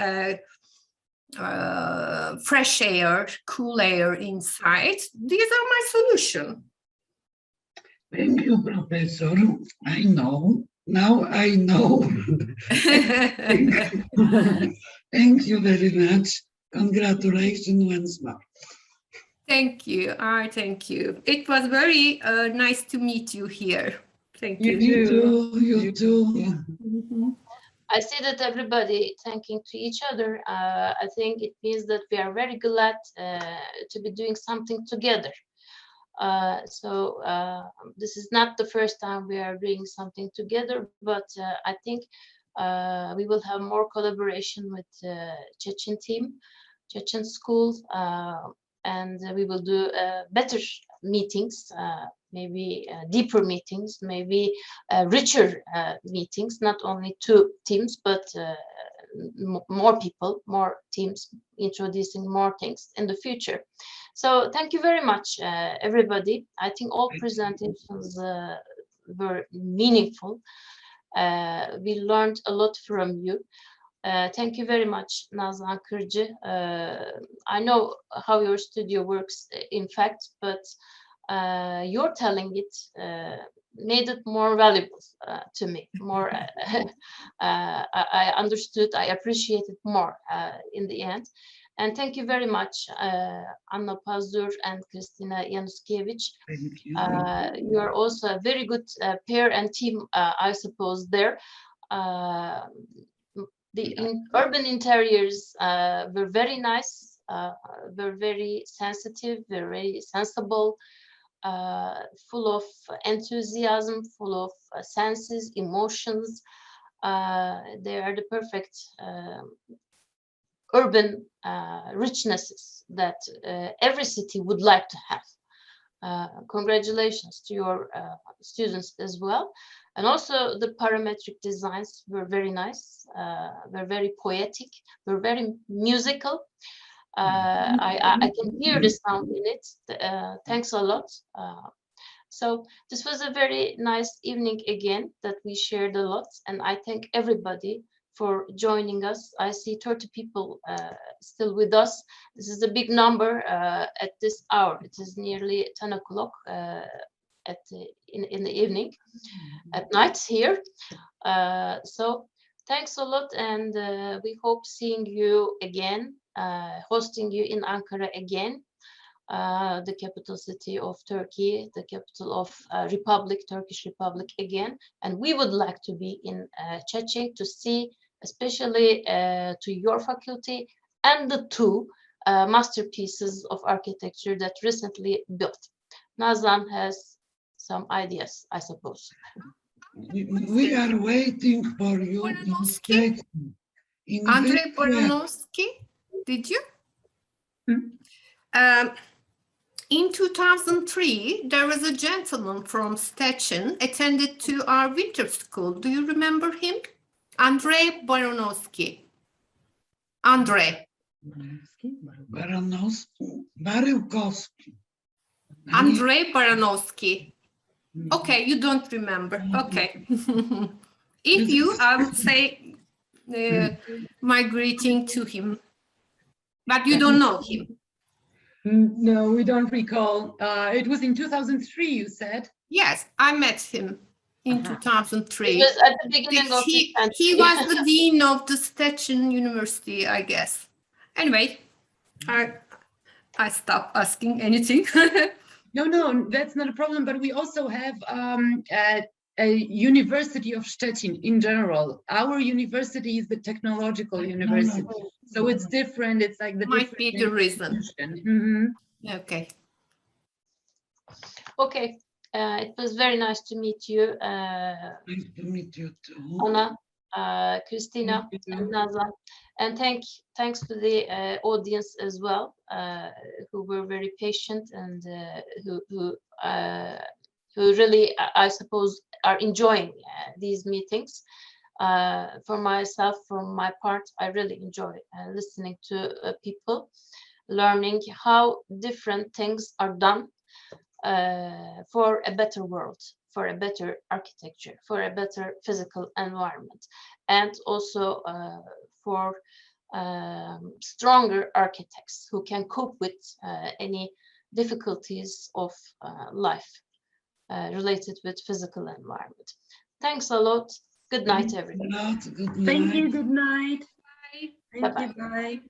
fresh air, cool air inside. These are my solution. Thank you, Professor. I know. Now I know. Thank you very much. Congratulations once more. Thank you. Thank you. It was very nice to meet you here. Thank you. You too. Mm-hmm. I see that everybody thanking to each other. I think it means that we are very glad to be doing something together. This is not the first time we are doing something together, but I think we will have more collaboration with Chechen team, Chechen school, and we will do better meetings, maybe deeper meetings, maybe richer meetings, not only two teams, but more people, more teams, introducing more things in the future. So thank you very much, everybody. I think all presentations were meaningful. We learned a lot from you. Thank you very much, Nazan, Kırcı. I know how your studio works, in fact, but you're telling it made it more valuable to me. More, I understood, I appreciated more in the end. And thank you very much, Anna Pazdur and Krystyna Januszkiewicz. Thank you. You are also a very good pair and team, I suppose, there. Urban interiors were very nice, were very sensitive, very sensible, full of enthusiasm, full of senses, emotions. They are the perfect urban richnesses that every city would like to have. Congratulations to your students as well. And also the parametric designs were very nice, were very poetic, were very musical. I can hear the sound in it. Thanks a lot. So this was a very nice evening again that we shared a lot, and I thank everybody for joining us. I see 30 people still with us. This is a big number at this hour. It is nearly 10 o'clock in the evening, at night here. So thanks a lot, and we hope seeing you again, hosting you in Ankara again, the capital city of Turkey, the capital of Turkish Republic again. And we would like to be in Chechen to see, especially to your faculty and the two masterpieces of architecture that recently built. Nazan has some ideas, I suppose. We are waiting for you. Andrei Baranovsky, did you? In 2003, there was a gentleman from Stettin attended to our winter school. Do you remember him? Andrei Baranovsky. Andrei. Baranowski. Andrzej Baranowski. Okay, you don't remember. Okay. If you, I would say my greeting to him, but you don't know him. No, we don't recall. It was in 2003, you said? Yes, I met him in 2003. It was at the beginning of the century. He was the dean of the Stettin University, I guess. Anyway, I stopped asking anything. No, that's not a problem. But we also have a University of Stettin in general. Our university is the technological university, so it's different. It's like the might be the reason. Okay. Okay. It was very nice to meet you, Nice to meet you too. Anna, Krystyna, and Nazan. And thanks to the audience as well, who were very patient and who really, I suppose, are enjoying these meetings. For myself, for my part, I really enjoy listening to people, learning how different things are done for a better world, for a better architecture, for a better physical environment, and also for stronger architects who can cope with any difficulties of life related with physical environment. Thanks a lot. Good night, everybody. Good night. Thank you. Good night. Bye. Thank Bye-bye. you. Bye.